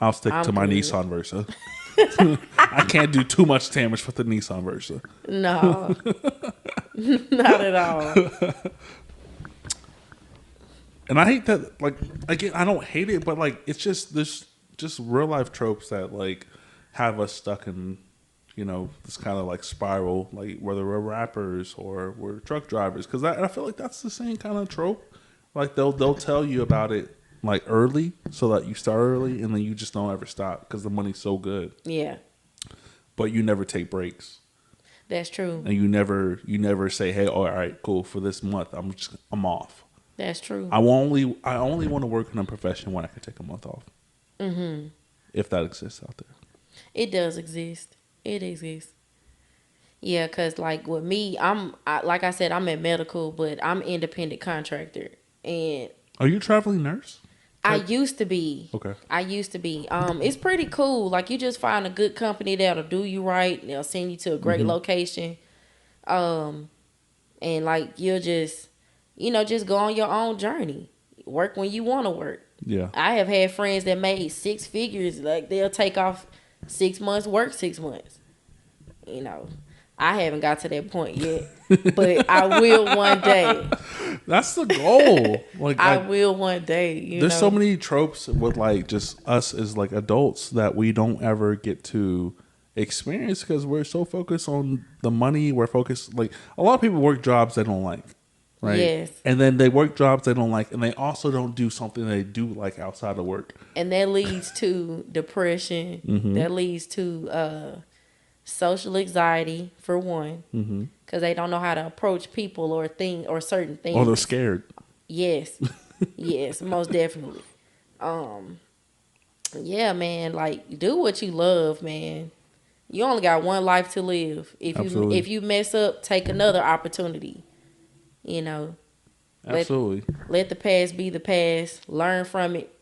Speaker 1: I'll stick to my Nissan Versa. I can't do too much damage with the Nissan Versa.
Speaker 2: No, not at all.
Speaker 1: And I hate that. Like again, I don't hate it, but like it's just real life tropes that like have us stuck in this kind of like spiral, like whether we're rappers or we're truck drivers, because I feel like that's the same kind of trope. Like they'll tell you about it like early so that you start early, and then you just don't ever stop because the money's so good.
Speaker 2: Yeah.
Speaker 1: But you never take breaks.
Speaker 2: That's true.
Speaker 1: And you never say, hey, all right, cool, for this month I'm off.
Speaker 2: That's true.
Speaker 1: I only want to work in a profession when I can take a month off.
Speaker 2: Mm-hmm.
Speaker 1: If that exists out there.
Speaker 2: It does exist. It exists. Yeah, cause like with me, like I said, I'm in medical, but I'm independent contractor, and
Speaker 1: Are you a traveling nurse?
Speaker 2: I
Speaker 1: Type?
Speaker 2: used to be.
Speaker 1: Okay.
Speaker 2: I used to be. It's pretty cool. Like you just find a good company that'll do you right. They'll send you to a great location. Um, and like you'll just, just go on your own journey. Work when you want to work.
Speaker 1: Yeah.
Speaker 2: I have had friends that made six figures. Like they'll take off 6 months, work 6 months. You know, I haven't got to that point yet, but I will one day.
Speaker 1: That's the goal.
Speaker 2: I will one day.
Speaker 1: There's so many tropes with like just us as like adults that we don't ever get to experience because we're so focused on the money. We're focused like a lot of people work jobs they don't like, right?
Speaker 2: Yes.
Speaker 1: And then they work jobs they don't like, and they also don't do something they do like outside of work.
Speaker 2: And that leads to depression.
Speaker 1: Mm-hmm.
Speaker 2: That leads to social anxiety for one, because they don't know how to approach people or certain things.
Speaker 1: Or they're scared.
Speaker 2: Yes, yes, most definitely. Yeah, man. Like, do what you love, man. You only got one life to live. If you mess up, take another opportunity. You know.
Speaker 1: Absolutely.
Speaker 2: Let the past be the past. Learn from it.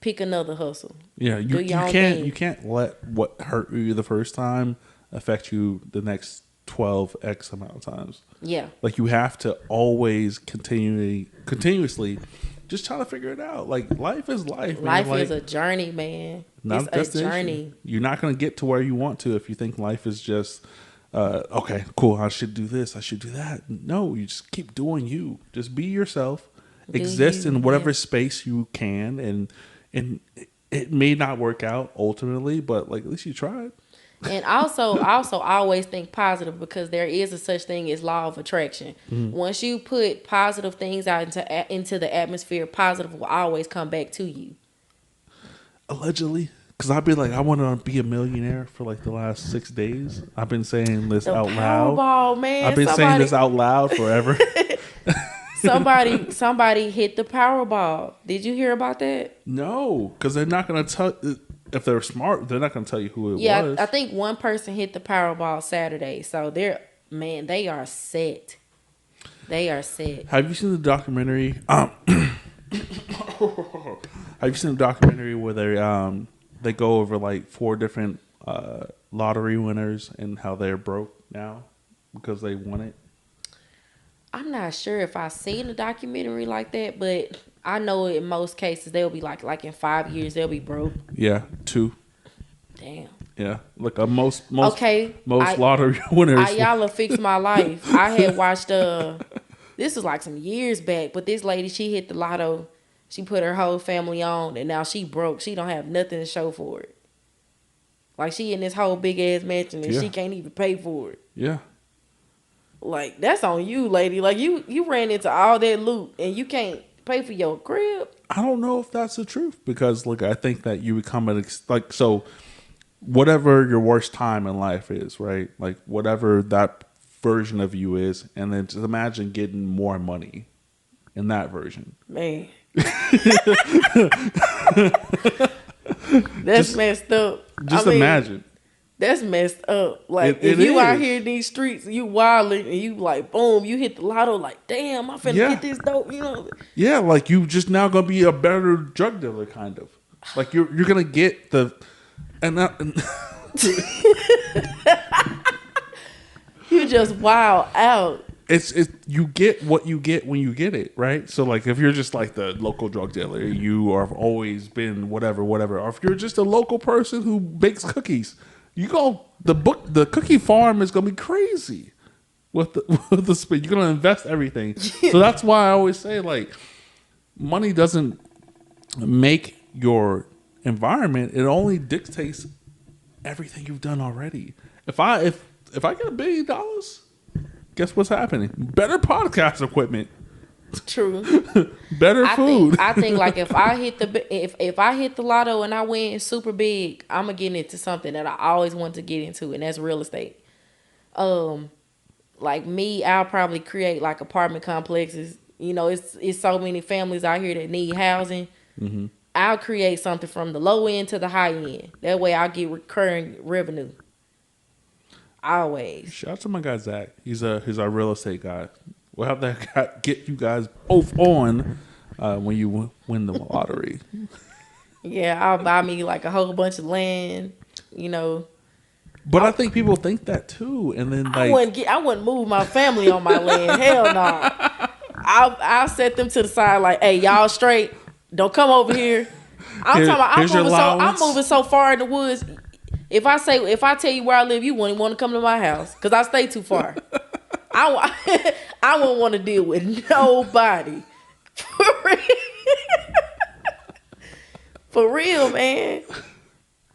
Speaker 2: Pick another hustle.
Speaker 1: Yeah, you can't let what hurt you the first time affect you the next 12x amount of times.
Speaker 2: Yeah.
Speaker 1: Like you have to always continuously just try to figure it out. Like life is life, man.
Speaker 2: Life is a journey, man. It's a journey.
Speaker 1: You're not going to get to where you want to if you think life is just okay, cool, I should do this, I should do that. No, you just keep doing you. Just be yourself. Exist in whatever space you can, and it may not work out ultimately, but like at least you tried.
Speaker 2: And also always think positive, because there is a such thing as law of attraction. Once you put positive things out into the atmosphere, positive will always come back to you.
Speaker 1: Allegedly. Because I'd be like, I want to be a millionaire for like the last 6 days. I've been saying this out loud.
Speaker 2: Powerball, man.
Speaker 1: I've been saying this out loud forever.
Speaker 2: Somebody hit the Powerball. Did you hear about that?
Speaker 1: No, because they're not going to tell. If they're smart, they're not going to tell you who it was.
Speaker 2: Yeah, I think one person hit the Powerball Saturday. So they are set. They are set.
Speaker 1: Have you seen the documentary? Have you seen the documentary where they go over like 4 different lottery winners and how they're broke now because they won it?
Speaker 2: I'm not sure if I've seen a documentary like that, but I know in most cases they'll be like in 5 years they'll be broke.
Speaker 1: Yeah, 2.
Speaker 2: Damn.
Speaker 1: Yeah, like most
Speaker 2: most
Speaker 1: lottery winners.
Speaker 2: Y'all have fixed my life. I had watched this was like some years back, but this lady, she hit the lotto. She put her whole family on, and now she broke. She don't have nothing to show for it. Like she in this whole big ass mansion and she can't even pay for it.
Speaker 1: Yeah.
Speaker 2: Like that's on you, lady. Like you ran into all that loot and you can't pay for your crib.
Speaker 1: I don't know if that's the truth because look, I think that you become so whatever your worst time in life is, right? Like whatever that version of you is, and then just imagine getting more money in that version.
Speaker 2: Man. That's messed up.
Speaker 1: Imagine.
Speaker 2: That's messed up. Like if you out here in these streets, you wilding and you like boom, you hit the lotto. Like damn, I'm finna get this dope. You know.
Speaker 1: Yeah, like you just now gonna be a better drug dealer, kind of. Like you're gonna get the
Speaker 2: you just wild out.
Speaker 1: It's you get what you get when you get it, right? So like if you're just like the local drug dealer, you have always been whatever, or if you're just a local person who bakes cookies, the cookie farm is gonna be crazy with the speed. You're gonna invest everything. So that's why I always say like money doesn't make your environment. It only dictates everything you've done already. If I get $1 billion, guess what's happening? Better podcast equipment.
Speaker 2: True.
Speaker 1: Better food.
Speaker 2: I think like if I hit the lotto and I win super big, I'm gonna get into something that I always wanted to get into, and that's real estate. Like me, I'll probably create like apartment complexes, you know, it's so many families out here that need housing. I'll create something from the low end to the high end. That way I'll get recurring revenue. Always.
Speaker 1: Shout out to my guy Zach. He's our real estate guy. We'll have that guy get you guys both on when you win the lottery.
Speaker 2: Yeah, I'll buy me like a whole bunch of land, you know.
Speaker 1: But I think people think that too, and then like
Speaker 2: I wouldn't move my family on my land. Hell no. I'll set them to the side like, hey, y'all straight. Don't come over here. I'm moving so far in the woods. If I tell you where I live, you wouldn't want to come to my house because I stay too far. I wouldn't want to deal with nobody. For real, man.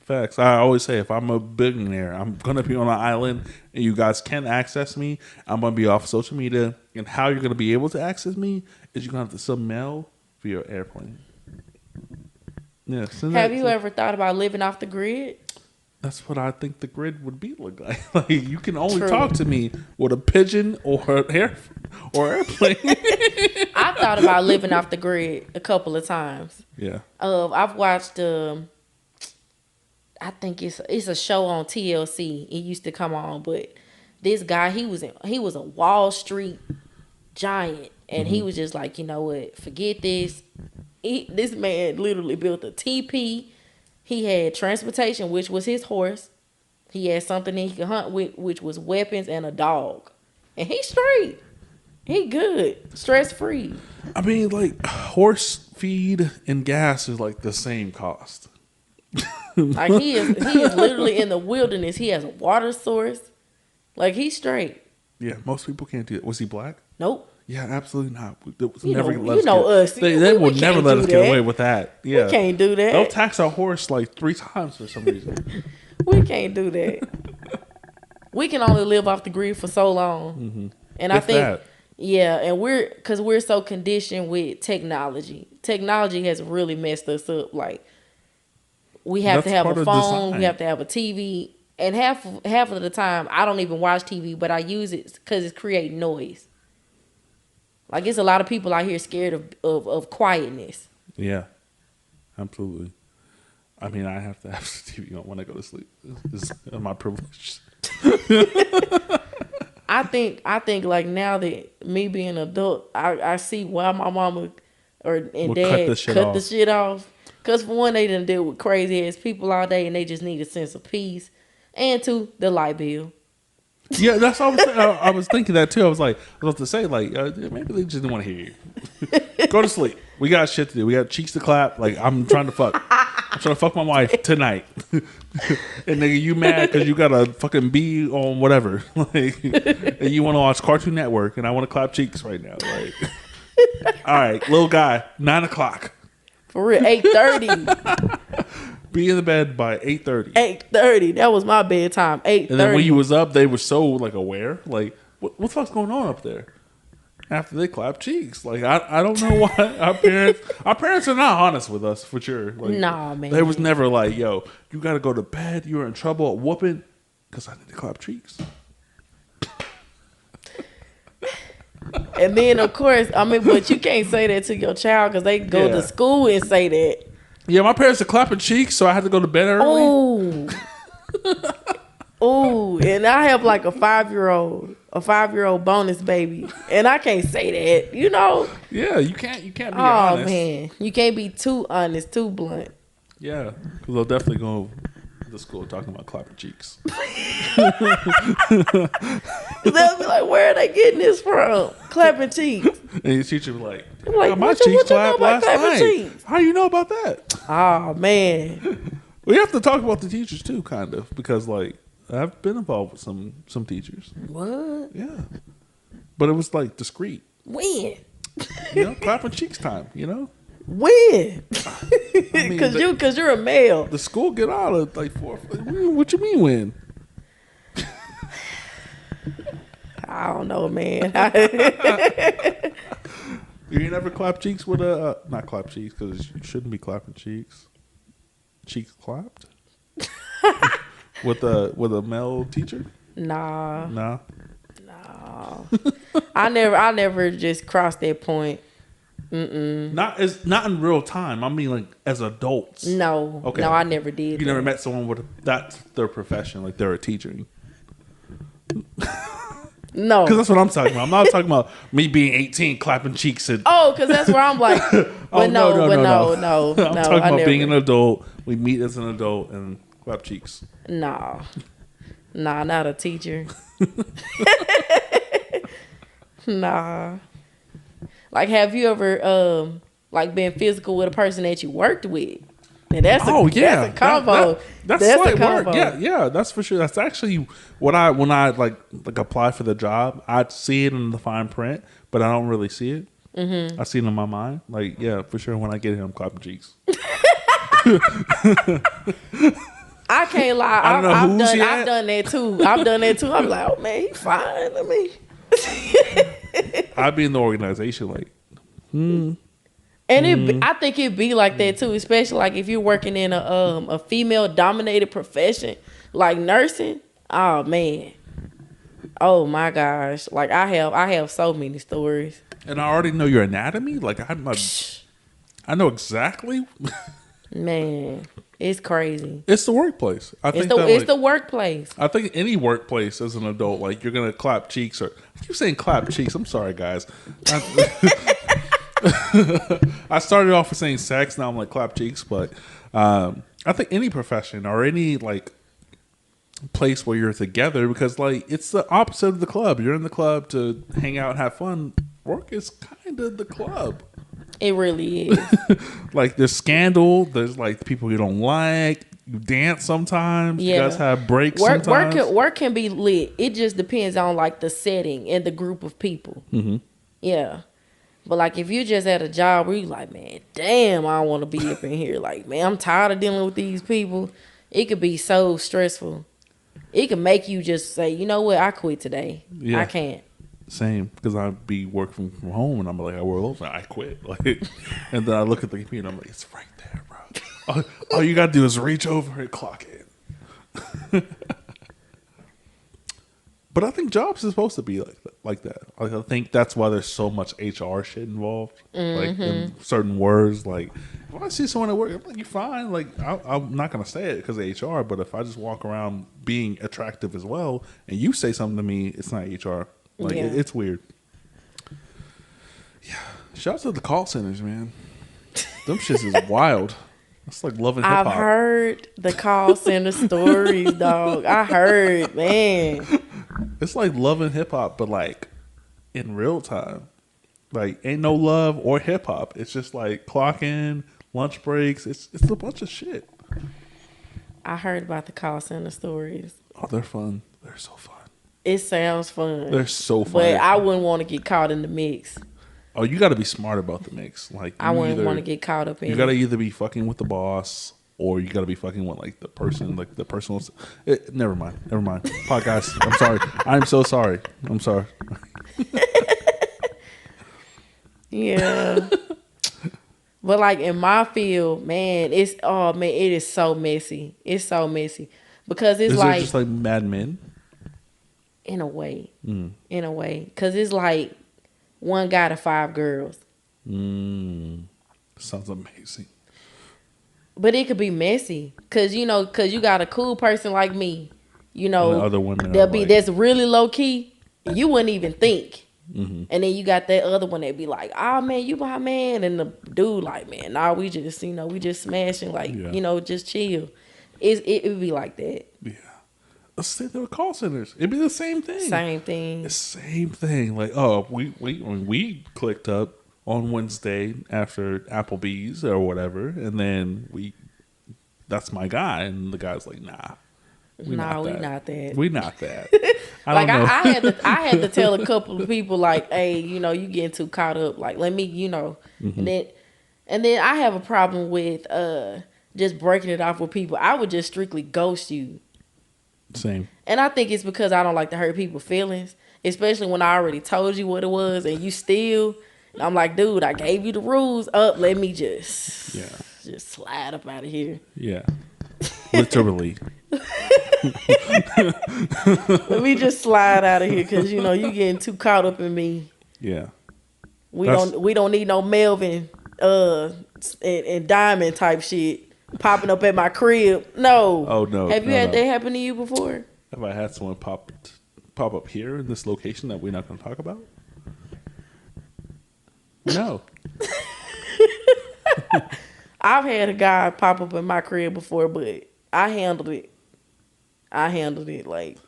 Speaker 1: Facts. I always say if I'm a billionaire, I'm gonna be on an island and you guys can access me. I'm gonna be off social media, and how you're gonna be able to access me is you're gonna have to send mail via airplane. Yeah.
Speaker 2: Have you ever thought about living off the grid?
Speaker 1: That's what I think the grid would be like. Like you can only talk to me with a pigeon or an airplane.
Speaker 2: I thought about living off the grid a couple of times.
Speaker 1: Yeah.
Speaker 2: I've watched. I think it's a show on TLC. It used to come on, but this guy he was a Wall Street giant, and he was just like, you know what? Forget this. This man literally built a teepee. He had transportation, which was his horse. He had something that he could hunt with, which was weapons and a dog. And he's straight. He good. Stress free.
Speaker 1: I mean, like, horse feed and gas is like the same cost.
Speaker 2: Like he is literally in the wilderness. He has a water source. Like he's straight.
Speaker 1: Yeah, most people can't do that. Was he black?
Speaker 2: Nope.
Speaker 1: Yeah, absolutely not. They will never let us get away with that. Yeah,
Speaker 2: we can't do that.
Speaker 1: They'll tax our horse like 3 times for some reason.
Speaker 2: We can't do that. We can only live off the grid for so long, and I think, and we're so conditioned with technology. Technology has really messed us up. Like we have to have a phone, we have to have a TV, and half of the time I don't even watch TV, but I use it because it's creating noise. Like, it's a lot of people out here scared of quietness. Yeah,
Speaker 1: absolutely. I mean, I have to have the TV on when I go to sleep. It's my privilege.
Speaker 2: I think like now that me being an adult, I see why my mama and dad cut the shit off. Because for one, they didn't deal with crazy ass people all day and they just need a sense of peace. And two, the light bill.
Speaker 1: Yeah, that's what I was thinking that too. I was about to say, like, maybe they just didn't want to hear you. Go to sleep. We got shit to do. We got cheeks to clap. Like, I'm trying to fuck. I'm trying to fuck my wife tonight. And nigga, you mad because you got a fucking bee on whatever. Like, and you want to watch Cartoon Network, and I want to clap cheeks right now. Like, all right, little guy, 9 o'clock.
Speaker 2: For real, 8:30.
Speaker 1: Be in the bed by 8:30.
Speaker 2: 8:30. That was my bedtime. 8:30.
Speaker 1: And then when you was up, they were so like aware. Like, what the fuck's going on up there? After they clap cheeks, like I don't know why our parents are not honest with us for sure. Like,
Speaker 2: nah, man.
Speaker 1: They was never like, yo, you got to go to bed. You're in trouble. Whooping because I need to clap cheeks.
Speaker 2: And then of course, I mean, but you can't say that to your child because they go to school and say that.
Speaker 1: Yeah, my parents are clapping cheeks, so I had to go to bed early.
Speaker 2: Oh, oh, and I have like a 5-year-old bonus baby, and I can't say that, you know.
Speaker 1: Yeah, you can't be honest.
Speaker 2: Oh man, you can't be too honest, too blunt.
Speaker 1: Yeah, because they'll definitely go to school talking about clapping cheeks.
Speaker 2: They'll be like, "Where are they getting this from? Clapping cheeks."
Speaker 1: And your teacher was like, my cheeks clapped last night. Cheeks? How do you know about that?
Speaker 2: Oh, man.
Speaker 1: We have to talk about the teachers, too, kind of. Because, like, I've been involved with some teachers.
Speaker 2: What?
Speaker 1: Yeah. But it was, like, discreet.
Speaker 2: When?
Speaker 1: You know, clapping cheeks time, you know?
Speaker 2: When? Because you're a male.
Speaker 1: The school get out at, like, 4. What you mean when?
Speaker 2: I don't know, man.
Speaker 1: You never clap cheeks with not clap cheeks because you shouldn't be clapping cheeks. Cheeks clapped with a male teacher?
Speaker 2: Nah.
Speaker 1: Nah.
Speaker 2: Nah. I never just crossed that point.
Speaker 1: Not in real time. I mean, like as adults.
Speaker 2: No,
Speaker 1: Okay.
Speaker 2: No, I never did.
Speaker 1: You never met someone with that's their profession, like they're a teacher.
Speaker 2: No,
Speaker 1: because that's what I'm talking about. I'm not talking about me being 18 clapping cheeks and.
Speaker 2: Oh, because that's where I'm like, but no.
Speaker 1: I'm talking about being an adult. We meet as an adult and clap cheeks.
Speaker 2: Nah, not a teacher. Nah. Like, have you ever like been physical with a person that you worked with? And that's a combo.
Speaker 1: That's slight a combo. Work. Yeah, that's for sure. That's actually when I like apply for the job, I see it in the fine print, but I don't really see it. I see it in my mind. Like, yeah, for sure. When I get here, I'm clapping cheeks.
Speaker 2: I can't lie. I've done that too. I'm like, oh man, he fine. Let me.
Speaker 1: I'd be in the organization like,
Speaker 2: And I think it'd be like that too, especially like if you're working in a female dominated profession like nursing. Oh man, oh my gosh! Like I have so many stories.
Speaker 1: And I already know your anatomy. Like I know exactly.
Speaker 2: Man, it's crazy.
Speaker 1: It's the workplace.
Speaker 2: It's the workplace.
Speaker 1: I think any workplace as an adult, like you're gonna clap cheeks or I keep saying clap cheeks. I'm sorry, guys. I started off with saying sex. Now I'm like clap cheeks, but I think any profession or any like place where you're together, because like it's the opposite of the club. You're in the club to hang out and have fun. Work is kind of the club.
Speaker 2: It really is.
Speaker 1: Like there's scandal. There's like people you don't like. You dance sometimes. Yeah. You guys have breaks sometimes.
Speaker 2: Work can be lit. It just depends on like the setting and the group of people. Yeah. But like if you're just at a job where you're like, man, damn, I don't want to be up in here. Like, man, I'm tired of dealing with these people. It could be so stressful. It could make you just say, you know what, I quit today. Yeah. I can't.
Speaker 1: Same, because I'd be working from home and I'm like, I work over, I quit. Like, and then I look at the computer and I'm like, it's right there, bro. All you gotta do is reach over and clock in. But I think jobs is supposed to be like that. Like I think that's why there's so much HR shit involved. Like in certain words, like if I see someone at work, I'm like, you're fine. Like I'm not gonna say it because of HR. But if I just walk around being attractive as well, and you say something to me, it's not HR. Like it's weird. Yeah. Shout out to the call centers, man. Them shits is wild. It's like Love and Hip Hop.
Speaker 2: I've heard the call center stories, dog. I heard, man.
Speaker 1: It's like Love and Hip Hop, but like in real time. Like ain't no love or hip hop. It's just like clock in, lunch breaks. It's a bunch of shit.
Speaker 2: I heard about the call center stories.
Speaker 1: Oh, they're fun. They're so fun.
Speaker 2: It sounds fun.
Speaker 1: They're so fun.
Speaker 2: But I wouldn't want to get caught in the mix.
Speaker 1: Oh, you got to be smart about the mix. Like
Speaker 2: I wouldn't want to get caught up in it.
Speaker 1: You got to either be fucking with the boss or you got to be fucking with like the person, like the personal. Never mind. Podcast. I'm sorry. I'm so sorry. I'm sorry.
Speaker 2: Yeah. But like in my field, man, it is so messy. It's so messy because it's like
Speaker 1: just like Mad Men.
Speaker 2: In a way, because it's like one guy to 5 girls.
Speaker 1: Sounds amazing.
Speaker 2: But it could be messy, cause you got a cool person like me, and
Speaker 1: other women
Speaker 2: that's really low key. You wouldn't even think, and then you got that other one that be like, "Oh man, you my man," and the dude like, "Man, nah, we just smashing, like just chill." It would be like that.
Speaker 1: Yeah. Let's say there were call centers. It'd be the same thing. The same thing. Like, oh, we clicked up on Wednesday after Applebee's or whatever, and then that's my guy, and the guy's like, nah. We not that. We not that.
Speaker 2: I had to tell a couple of people like, hey, you getting too caught up. Like, let me, and then I have a problem with just breaking it off with people. I would just strictly ghost you.
Speaker 1: Same.
Speaker 2: And I think it's because I don't like to hurt people's feelings, especially when I already told you what it was and you still. I'm like, dude, I gave you the rules. Let me just slide up out of here.
Speaker 1: Yeah, literally.
Speaker 2: Let me just slide out of here because you know you getting too caught up in me.
Speaker 1: Yeah.
Speaker 2: We don't need no Melvin and Diamond type shit popping up at my crib. No.
Speaker 1: Oh no.
Speaker 2: Have you
Speaker 1: no,
Speaker 2: had
Speaker 1: no.
Speaker 2: that happen to you before?
Speaker 1: Have I had someone pop up here in this location that we're not going to talk about? No.
Speaker 2: I've had a guy pop up in my crib before, but I handled it. Like,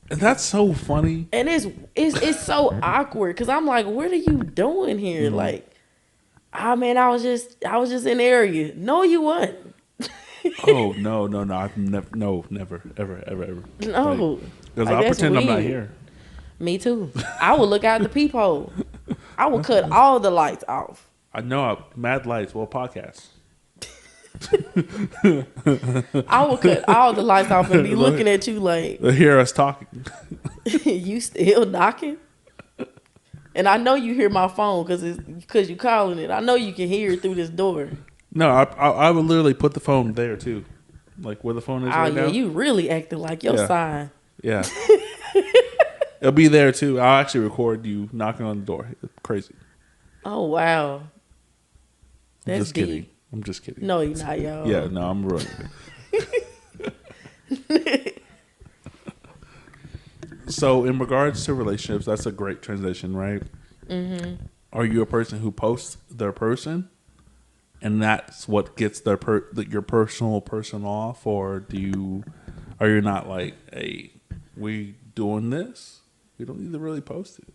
Speaker 1: And that's so funny.
Speaker 2: and it's so awkward because I'm like, what are you doing here? Like, man, I was just in the area. No, you weren't.
Speaker 1: Oh no. I've never, ever.
Speaker 2: No,
Speaker 1: Because
Speaker 2: like,
Speaker 1: I'll
Speaker 2: that's
Speaker 1: pretend I'm not
Speaker 2: weird.
Speaker 1: here.
Speaker 2: Me too. I would look out the peephole. I would cut all the lights off.
Speaker 1: I know. Mad lights. Well, podcast.
Speaker 2: I would cut all the lights off and be looking at you like,
Speaker 1: They hear us talking.
Speaker 2: you still knocking? And I know you hear my phone because you calling it. I know you can hear it through this door.
Speaker 1: No, I would literally put the phone there too, like where the phone is right now.
Speaker 2: You really acting like your sign.
Speaker 1: Yeah, it'll be there too. I'll actually record you knocking on the door. It's crazy.
Speaker 2: Oh wow, that's
Speaker 1: just
Speaker 2: deep.
Speaker 1: kidding. I'm just kidding.
Speaker 2: No, you're not, y'all.
Speaker 1: Yeah, no, I'm running. So, in regards to relationships, that's a great transition, right? Mm-hmm. Are you a person who posts their person, and that's what gets your personal person off, or are you not like, hey, we doing this? We don't need to really post it.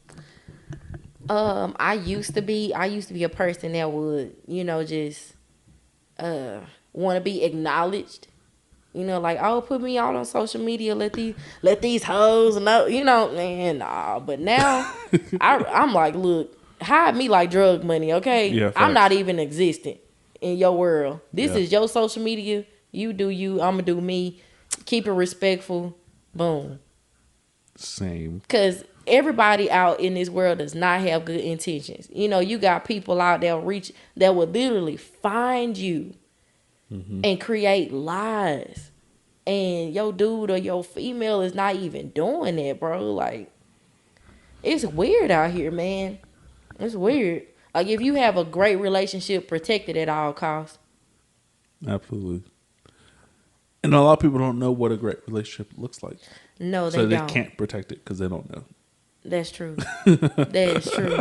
Speaker 2: I used to be a person that would, just want to be acknowledged. Like, oh, put me out on social media. Let these hoes know. Man, nah. But now, I'm like, look, hide me like drug money, okay?
Speaker 1: Yeah,
Speaker 2: I'm
Speaker 1: facts.
Speaker 2: not even existent in your world. This
Speaker 1: Yeah.
Speaker 2: is your social media. You do you. I'ma do me. Keep it respectful. Boom.
Speaker 1: Same.
Speaker 2: Because everybody out in this world does not have good intentions. You got people out there that will literally find you and create lies. And your dude or your female is not even doing that, bro. Like, it's weird out here, man. It's weird. Like, if you have a great relationship, protect it at all costs.
Speaker 1: Absolutely. And a lot of people don't know what a great relationship looks like.
Speaker 2: No,
Speaker 1: So they
Speaker 2: don't.
Speaker 1: can't protect it because they don't know.
Speaker 2: That's true. That is true.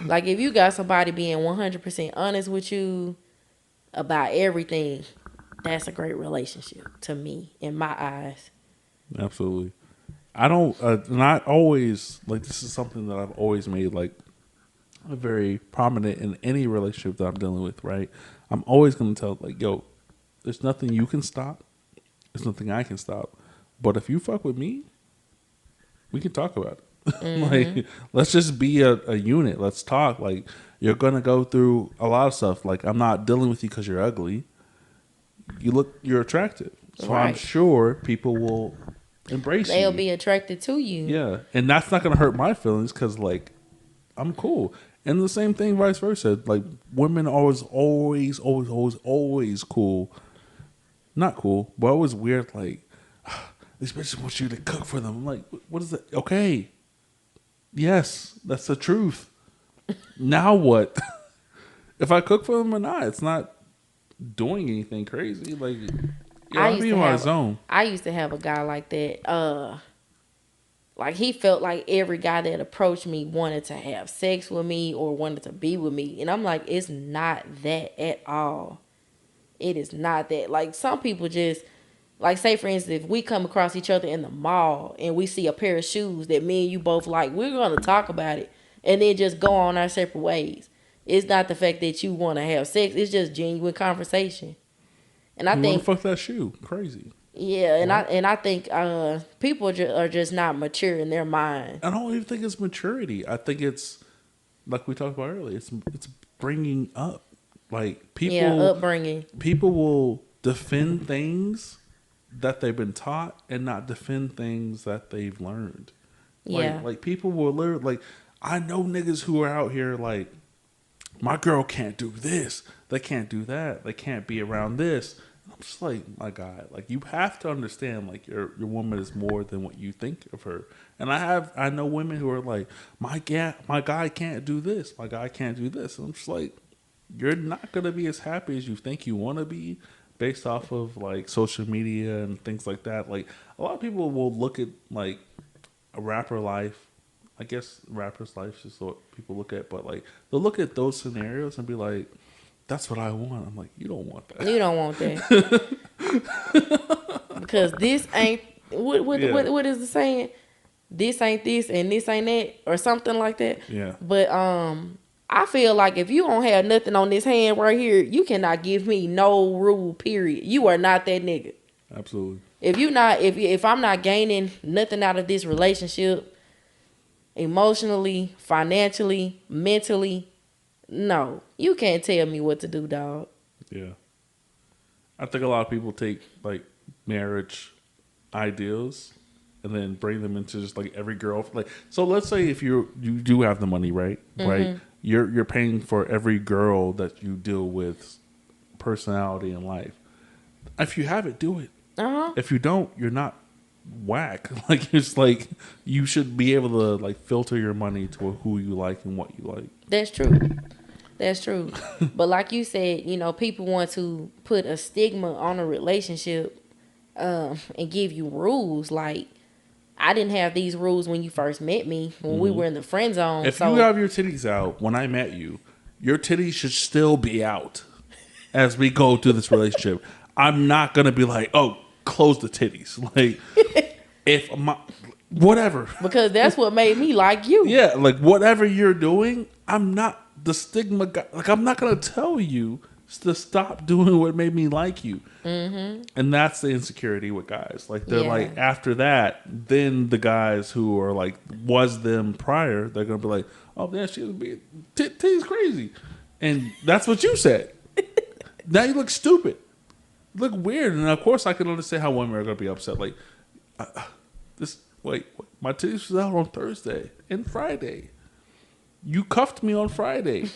Speaker 2: Like, if you got somebody being 100% honest with you about everything, that's a great relationship to me, in my eyes.
Speaker 1: Absolutely. I don't, not always, like, this is something that I've always made, like, very prominent in any relationship that I'm dealing with, right? I'm always going to tell, like, yo, there's nothing you can stop. There's nothing I can stop. But if you fuck with me, we can talk about it. Like, let's just be a unit. Let's talk. Like, you're going to go through a lot of stuff. Like, I'm not dealing with you because you're ugly. You're attractive. So
Speaker 2: Right.
Speaker 1: I'm sure people will embrace you.
Speaker 2: They'll be attracted to you.
Speaker 1: Yeah. And that's not going to hurt my feelings because, like, I'm cool. And the same thing vice versa. Like, women are always cool. Not cool, but always weird. Like, these bitches want you to cook for them. I'm like, what is that? Okay. Yes, that's the truth. Now what? If I cook for them or not, it's not doing anything crazy. Like, I'll be in my zone.
Speaker 2: I used to have a guy like that. Like, he felt like every guy that approached me wanted to have sex with me or wanted to be with me. And I'm like, it's not that at all. It is not that. Like, some people just, like, say, for instance, if we come across each other in the mall and we see a pair of shoes that me and you both like, we're going to talk about it and then just go on our separate ways. It's not the fact that you want to have sex. It's just genuine conversation. And I think,
Speaker 1: want to fuck that shoe. Crazy.
Speaker 2: yeah, and I think people are just not mature in their mind.
Speaker 1: I don't even think it's maturity. I think it's, like we talked about earlier, it's bringing up. Like, people,
Speaker 2: Yeah, upbringing.
Speaker 1: People will defend things that they've been taught and not defend things that they've learned.
Speaker 2: Yeah.
Speaker 1: Like people will literally, like, I know niggas who are out here like, my girl can't do this. They can't do that. They can't be around this. I'm I'm just like, my God, like you have to understand, like your woman is more than what you think of her. And I know women who are like, my guy can't do this, my guy can't do this. And I'm just like, you're not gonna be as happy as you think you want to be, based off of like social media and things like that. Like a lot of people will look at like a rapper life. I guess rapper's life is what people look at, but like they'll look at those scenarios and be like, "That's what I want." I'm like, "You don't want that.
Speaker 2: You don't want that because this ain't
Speaker 1: Yeah,
Speaker 2: what is the saying? This ain't this and this ain't that or something like that.
Speaker 1: yeah,
Speaker 2: But I feel like if you don't have nothing on this hand right here, you cannot give me no rule. Period. You are not that nigga.
Speaker 1: absolutely."
Speaker 2: If I'm not gaining nothing out of this relationship, emotionally, financially, mentally, no, you can't tell me what to do, dog.
Speaker 1: Yeah, I think a lot of people take like marriage ideals and then bring them into just like every girl. Like, so let's say if you do have the money, right? Right, you're paying for every girl that you deal with, personality in life. If you have it, do it. If you don't, you're not whack. Like it's like you should be able to like filter your money to who you like and what you like.
Speaker 2: That's true. That's true. But like you said, people want to put a stigma on a relationship and give you rules. Like, I didn't have these rules when you first met me, when we were in the friend zone.
Speaker 1: If you have your titties out when I met you, your titties should still be out as we go through this relationship. I'm not going to be like, oh, close the titties. Like, if my, whatever.
Speaker 2: Because that's what made me like you.
Speaker 1: Yeah, like whatever you're doing, I'm not the stigma guy. Like, I'm not going to tell you to stop doing what made me like you. Mm-hmm. And that's the insecurity with guys. Like, they're like, after that, then the guys who are like, was them prior, they're going to be like, oh, yeah, she was being, titties crazy. And that's what you said. Now you look stupid. You look weird. And of course, I can understand how women are going to be upset. Like, wait, my titties was out on Thursday and Friday. You cuffed me on Friday.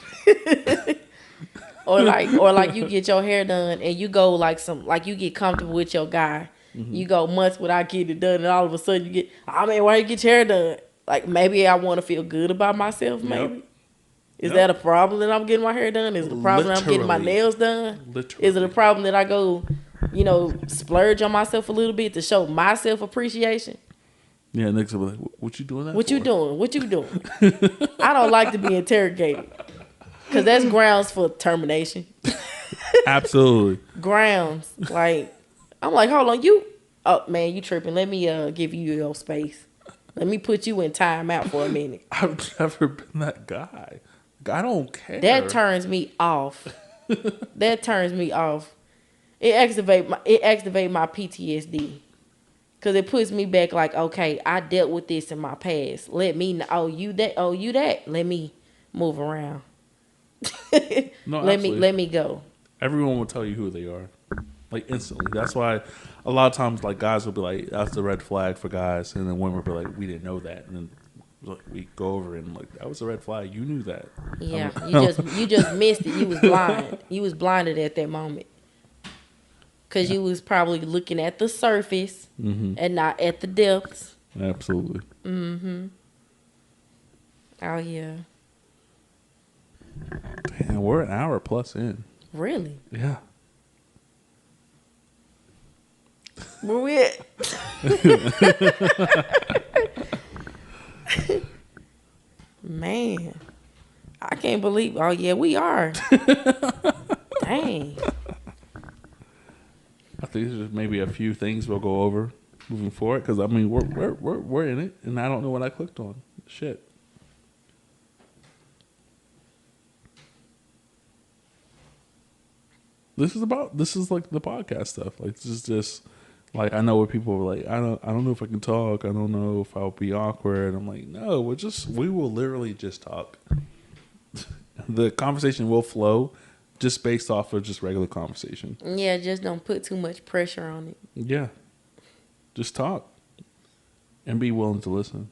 Speaker 2: or like you get your hair done and you go like you get comfortable with your guy. Mm-hmm. You go months without getting it done, and all of a sudden you get, why you get your hair done? Like, maybe I want to feel good about myself. Maybe. Yep. Is that a problem that I'm getting my hair done? Is it a problem that I'm getting my nails done? Literally. Is it a problem that I go, splurge on myself a little bit to show myself appreciation?
Speaker 1: Yeah, next will be like, what you doing that
Speaker 2: What
Speaker 1: for?
Speaker 2: you doing? What you doing? I don't like to be interrogated. Because that's grounds for termination.
Speaker 1: Absolutely.
Speaker 2: Grounds. Like, I'm like, hold on, oh, man, you tripping. Let me give you your space. Let me put you in timeout for a minute.
Speaker 1: I've never been that guy. I don't care.
Speaker 2: That turns me off. That turns me off. It activate my PTSD. Because it puts me back like, okay, I dealt with this in my past. Let me know. Oh, you that. Let me move around.
Speaker 1: No,
Speaker 2: let me go.
Speaker 1: Everyone will tell you who they are, like instantly. That's why a lot of times, like, guys will be like, "That's the red flag for guys," and then women will be like, "We didn't know that," and then like, we go over it and like, "That was a red flag. You knew that."
Speaker 2: Yeah, you just missed it. You was blind. You was blinded at that moment because you was probably looking at the surface and not at the depths.
Speaker 1: Absolutely.
Speaker 2: Mm-hmm. Oh yeah.
Speaker 1: Damn, we're an hour plus in.
Speaker 2: Really?
Speaker 1: Yeah.
Speaker 2: Where we at? Man, I can't believe. Oh yeah, we are. Dang.
Speaker 1: I think there's maybe a few things we'll go over moving forward because I mean we're in it and I don't know what I clicked on. Shit. This is like the podcast stuff. Like, this is just like, I know where people are like, I don't know if I can talk. I don't know if I'll be awkward. I'm like, no, we will literally just talk. The conversation will flow just based off of just regular conversation.
Speaker 2: Yeah, just don't put too much pressure on it.
Speaker 1: Yeah. Just talk. And be willing to listen.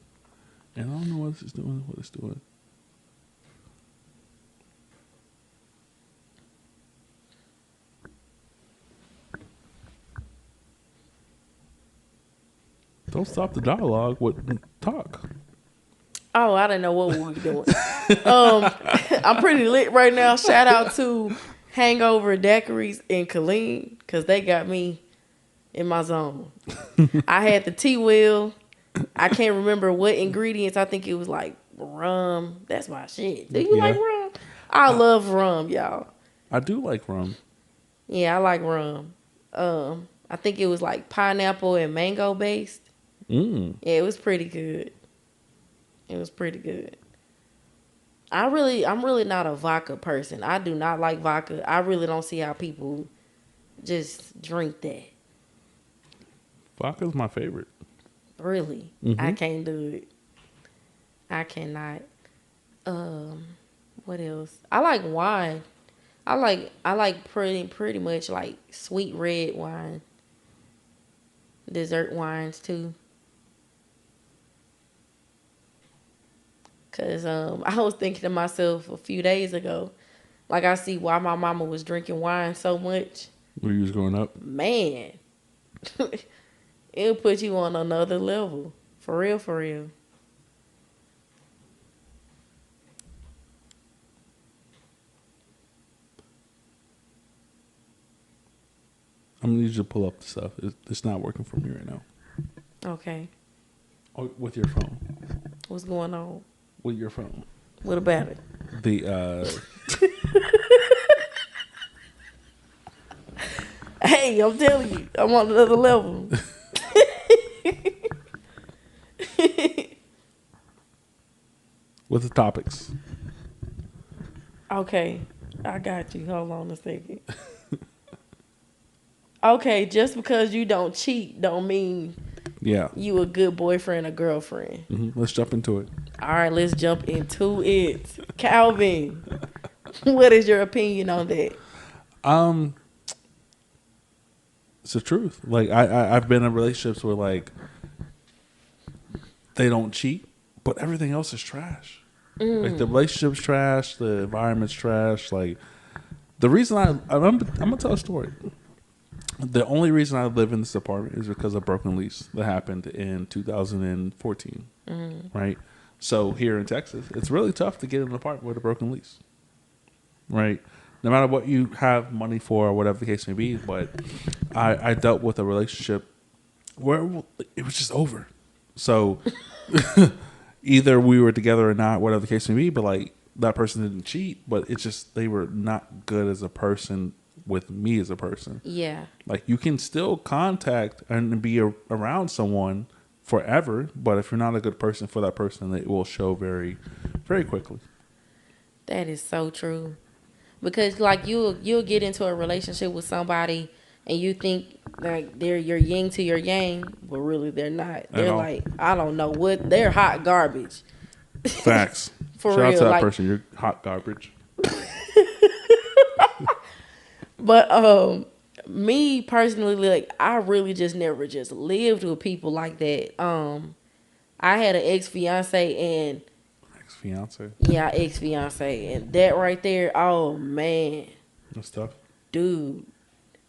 Speaker 1: And I don't know what it's doing. Don't stop the dialogue. What talk?
Speaker 2: Oh, I didn't know what we were doing. I'm pretty lit right now. Shout out to Hangover Daiquiris in Killeen because they got me in my zone. I had the tea wheel. I can't remember what ingredients. I think it was like rum. That's my shit. Do you like rum? I love rum, y'all.
Speaker 1: I do like rum.
Speaker 2: Yeah, I like rum. I think it was like pineapple and mango based.
Speaker 1: Mm.
Speaker 2: Yeah, it was pretty good. It was pretty good. I'm really not a vodka person. I do not like vodka. I really don't see how people just drink that.
Speaker 1: Vodka's my favorite.
Speaker 2: Really.
Speaker 1: Mm-hmm.
Speaker 2: I can't do it. I cannot. What else? I like wine. I like pretty much like sweet red wine. Dessert wines too. Cause I was thinking to myself a few days ago, like I see why my mama was drinking wine so much.
Speaker 1: When you was growing up?
Speaker 2: Man, it'll put you on another level. For real, for real.
Speaker 1: I'm gonna need you to pull up the stuff. It's not working for me right now.
Speaker 2: Okay.
Speaker 1: Oh, with your phone.
Speaker 2: What's going on?
Speaker 1: With your phone.
Speaker 2: What about it? Hey, I'm telling you, I'm on another level.
Speaker 1: with the topics.
Speaker 2: Okay, I got you. Hold on a second. Okay, just because you don't cheat don't mean you a good boyfriend or girlfriend.
Speaker 1: Mm-hmm. Let's jump into it.
Speaker 2: All right, let's jump into it. Calvin, what is your opinion on that?
Speaker 1: It's the truth. Like I've been in relationships where like they don't cheat, but everything else is trash. Like the relationship's trash, the environment's trash. Like the reason I'm gonna tell a story. The only reason I live in this apartment is because of a broken lease that happened in 2014. Right. So here in Texas, it's really tough to get an apartment with a broken lease. Right. No matter what you have money for or whatever the case may be, but I dealt with a relationship where it was just over. So either we were together or not, whatever the case may be, but like that person didn't cheat, but it's just they were not good as a person with me as a person.
Speaker 2: Yeah.
Speaker 1: Like you can still contact and be around someone forever, but if you're not a good person for that person, it will show very, very quickly.
Speaker 2: That is so true. Because like you'll get into a relationship with somebody and you think like they're your yin to your yang, but really they're not. They're like, I don't know what, they're hot garbage.
Speaker 1: Facts.
Speaker 2: For
Speaker 1: Shout
Speaker 2: real,
Speaker 1: out to that
Speaker 2: like,
Speaker 1: person. You're hot garbage.
Speaker 2: But me personally, like I really just never just lived with people like that. I had an ex-fiance and ex-fiance and that right there, oh man.
Speaker 1: That's tough.
Speaker 2: Dude,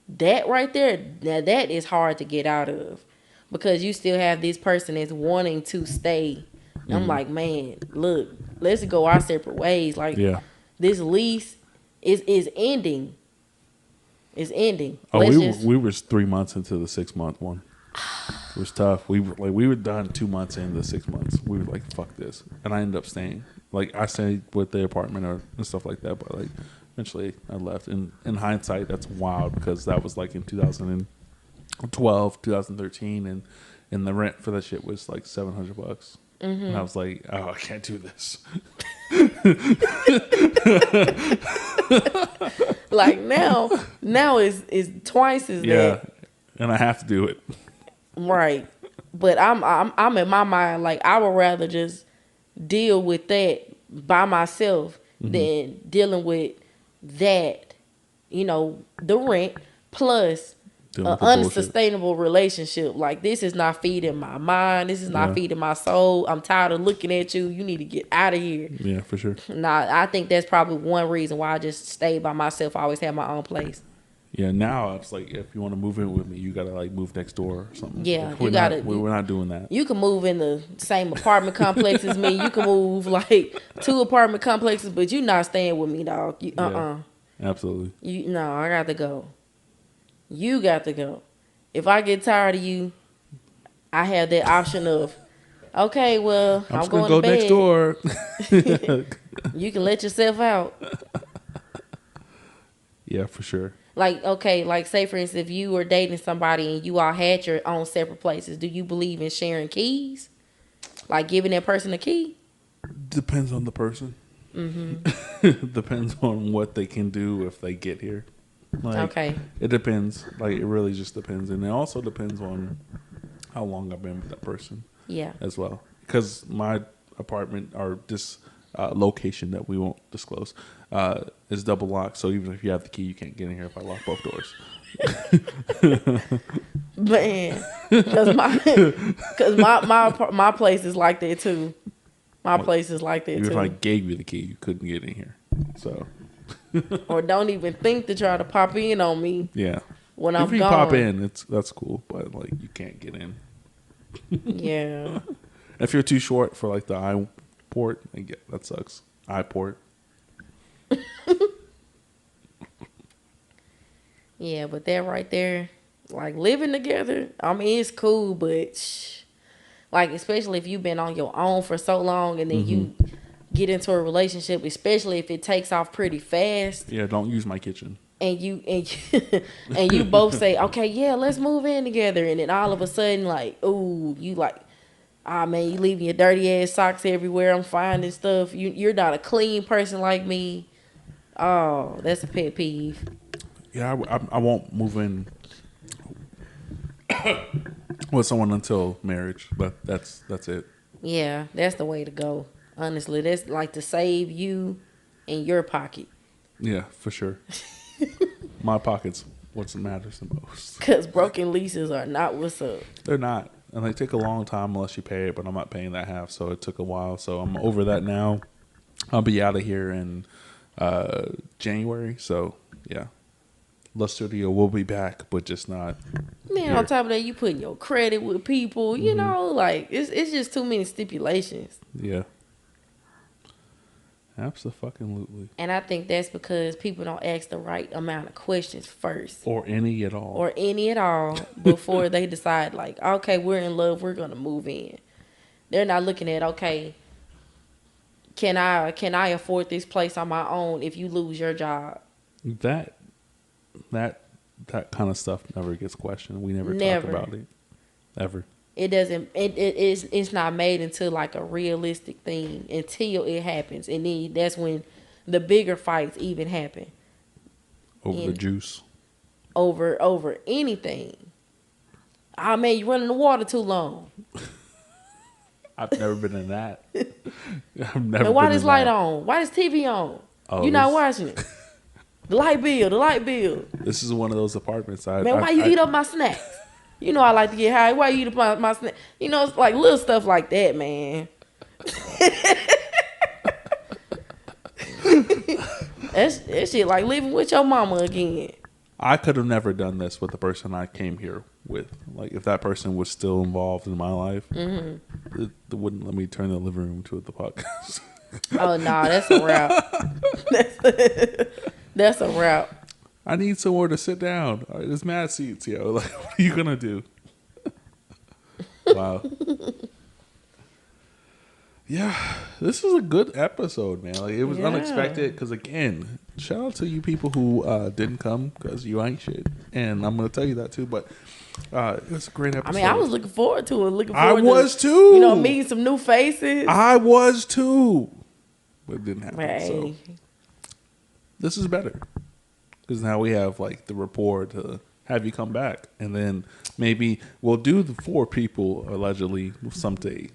Speaker 2: that right there, now that is hard to get out of because you still have this person that's wanting to stay. I'm like, man, look, let's go our separate ways. Like, this lease is ending. It's ending.
Speaker 1: Oh, we were 3 months into the 6 month one. It was tough. We were done 2 months into the 6 months. We were like, fuck this, and I ended up staying. Like I stayed with the apartment and stuff like that, but like eventually I left. And in hindsight, that's wild because that was like in 2012, 2013, and the rent for that shit was like $700. And I was like, oh, I can't do this.
Speaker 2: Like now is twice as that.
Speaker 1: And I have to do it.
Speaker 2: Right. But I'm in my mind like I would rather just deal with that by myself than dealing with that, the rent plus an unsustainable relationship. Like this is not feeding my mind. This is not feeding my soul. I'm tired of looking at you. You need to get out of here.
Speaker 1: Yeah, for sure.
Speaker 2: Nah, I think that's probably one reason why I just stay by myself. I always have my own place.
Speaker 1: Yeah, now it's like if you want to move in with me, you gotta like move next door or something.
Speaker 2: Yeah,
Speaker 1: Like,
Speaker 2: you gotta.
Speaker 1: we're not doing that.
Speaker 2: You can move in the same apartment complex as me. You can move like 2 apartment complexes, but you not staying with me, dog.
Speaker 1: Yeah, absolutely.
Speaker 2: No, I got to go. You got to go. If I get tired of you, I have that option of, okay, well,
Speaker 1: I'm
Speaker 2: I'm
Speaker 1: just gonna
Speaker 2: going
Speaker 1: go
Speaker 2: to
Speaker 1: next door.
Speaker 2: You can let yourself out.
Speaker 1: Yeah, for sure.
Speaker 2: Like, okay, like say for instance, if you were dating somebody and you all had your own separate places, do you believe in sharing keys? Like giving that person a key?
Speaker 1: Depends on the person.
Speaker 2: Mm-hmm.
Speaker 1: Depends on what they can do if they get here. Like,
Speaker 2: Okay.
Speaker 1: it depends. Like, it really just depends, and it also depends on how long I've been with that person.
Speaker 2: Yeah.
Speaker 1: As well, because my apartment or this location that we won't disclose is double locked. So even if you have the key, you can't get in here if I lock both doors.
Speaker 2: Man, because my place is like that too. My place is like that
Speaker 1: Even
Speaker 2: too.
Speaker 1: if I gave you the key, you couldn't get in here. So,
Speaker 2: or don't even think to try to pop in on me.
Speaker 1: Yeah,
Speaker 2: when I'm
Speaker 1: if you
Speaker 2: gone.
Speaker 1: pop in, that's cool, but like you can't get in.
Speaker 2: Yeah.
Speaker 1: If you're too short for like the I port, that sucks. I port.
Speaker 2: Yeah, but that right there, like living together, I mean, it's cool, but like, especially if you've been on your own for so long and then you get into a relationship, especially if it takes off pretty fast.
Speaker 1: Yeah, don't use my kitchen.
Speaker 2: And you both say, okay, yeah, let's move in together. And then all of a sudden, like, ooh, you like, ah, man, you leaving your dirty ass socks everywhere. I'm finding stuff. You're not a clean person like me. Oh, that's a pet peeve.
Speaker 1: Yeah, I won't move in with someone until marriage, but that's it.
Speaker 2: Yeah, that's the way to go. Honestly, that's like to save you in your pocket.
Speaker 1: Yeah, for sure. My pocket's what matters the most.
Speaker 2: Because broken leases are not what's up.
Speaker 1: They're not. And they take a long time unless you pay it, but I'm not paying that half, so it took a while. So I'm over that now. I'll be out of here in January, so yeah. La Studio will be back, but just not.
Speaker 2: Man,
Speaker 1: here.
Speaker 2: on top of that, you putting your credit with people, you know, like it's just too many stipulations.
Speaker 1: Yeah. Absolutely.
Speaker 2: And I think that's because people don't ask the right amount of questions first.
Speaker 1: Or any at all.
Speaker 2: Before they decide, like, okay, we're in love, we're going to move in. They're not looking at, okay, can I afford this place on my own if you lose your job?
Speaker 1: That kind of stuff never gets questioned. We never talk about it. Ever.
Speaker 2: It doesn't. It's not made into like a realistic thing until it happens, and then that's when the bigger fights even happen.
Speaker 1: Over the juice.
Speaker 2: Over anything. Ah, man, you running the water too long.
Speaker 1: I've never been in that. I've never.
Speaker 2: And why
Speaker 1: been
Speaker 2: this
Speaker 1: in
Speaker 2: light
Speaker 1: that.
Speaker 2: on? Why this TV on?
Speaker 1: Oh,
Speaker 2: You're not watching it. The light bill.
Speaker 1: This is one of those apartments.
Speaker 2: Man, why you eat up my snacks? You know I like to get high. Why you eat up my snacks? You know, it's like little stuff like that, man. That shit like living with your mama again.
Speaker 1: I could have never done this with the person I came here with. Like, if that person was still involved in my life, it wouldn't let me turn the living room to the podcast.
Speaker 2: Oh, no, that's a wrap. That's a wrap.
Speaker 1: I need somewhere to sit down. All right, there's mad seats, yo. Like, what are you gonna do? Wow. Yeah, this is a good episode, man. Like, it was unexpected because, again, shout out to you people who didn't come because you ain't shit, and I'm gonna tell you that too. But it was a great episode.
Speaker 2: I mean, I was looking forward to it.
Speaker 1: I was too.
Speaker 2: You know, meeting some new faces.
Speaker 1: I was too, but it didn't happen.
Speaker 2: Hey.
Speaker 1: So this is better because now we have like the rapport to have you come back, and then maybe we'll do the 4 people allegedly someday.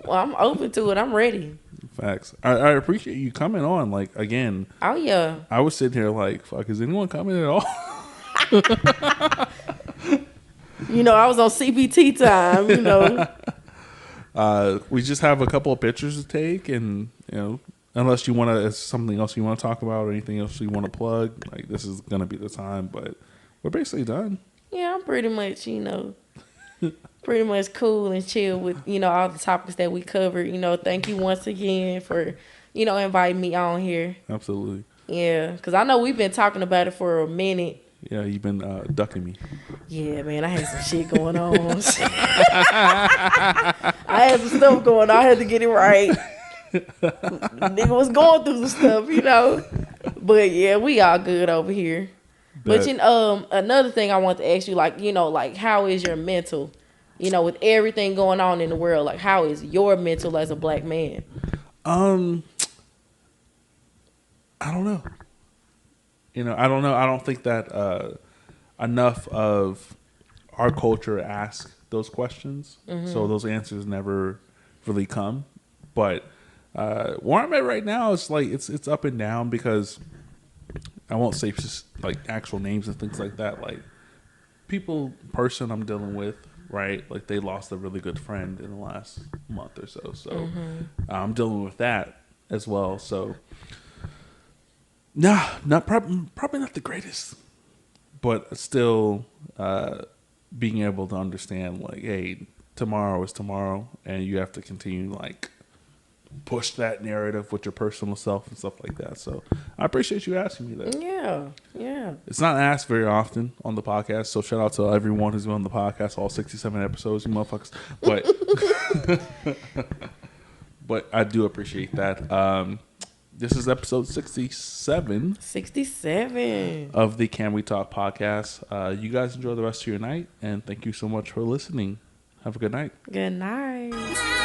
Speaker 2: Well, I'm open to it. I'm ready.
Speaker 1: Facts. I appreciate you coming on. Like, again.
Speaker 2: Oh yeah.
Speaker 1: I was sitting here like, fuck, is anyone coming at all?
Speaker 2: You know, I was on CBT time. You know.
Speaker 1: We just have a couple of pictures to take, and you know, unless you want to, something else you want to talk about or anything else you want to plug, like this is gonna be the time. But we're basically done.
Speaker 2: Yeah, I'm pretty much, pretty much cool and chill with, all the topics that we covered. Thank you once again for, inviting me on here.
Speaker 1: Absolutely.
Speaker 2: Yeah, because I know we've been talking about it for a minute.
Speaker 1: Yeah, you've been ducking me.
Speaker 2: Yeah, man, I had some shit going on. I had some stuff going on. I had to get it right. Nigga was going through some stuff, But yeah, we all good over here. But another thing I want to ask you, like how is your mental? With everything going on in the world, like how is your mental as a black man?
Speaker 1: I don't know. I don't know. I don't think that enough of our culture asks those questions, so those answers never really come. But where I'm at right now is like it's up and down because I won't say just like actual names and things like that. Like person I'm dealing with, right? Like they lost a really good friend in the last month or so. So I'm dealing with that as well. So. Nah, probably not the greatest, but still being able to understand like, hey, tomorrow is tomorrow, and you have to continue like push that narrative with your personal self and stuff like that. So I appreciate you asking me that.
Speaker 2: Yeah.
Speaker 1: It's not asked very often on the podcast, so shout out to everyone who's been on the podcast, all 67 episodes, you motherfuckers. But I do appreciate that. This is episode 67.
Speaker 2: 67
Speaker 1: of the Can We Talk podcast. You guys enjoy the rest of your night, and thank you so much for listening. Have a good night.
Speaker 2: Good night.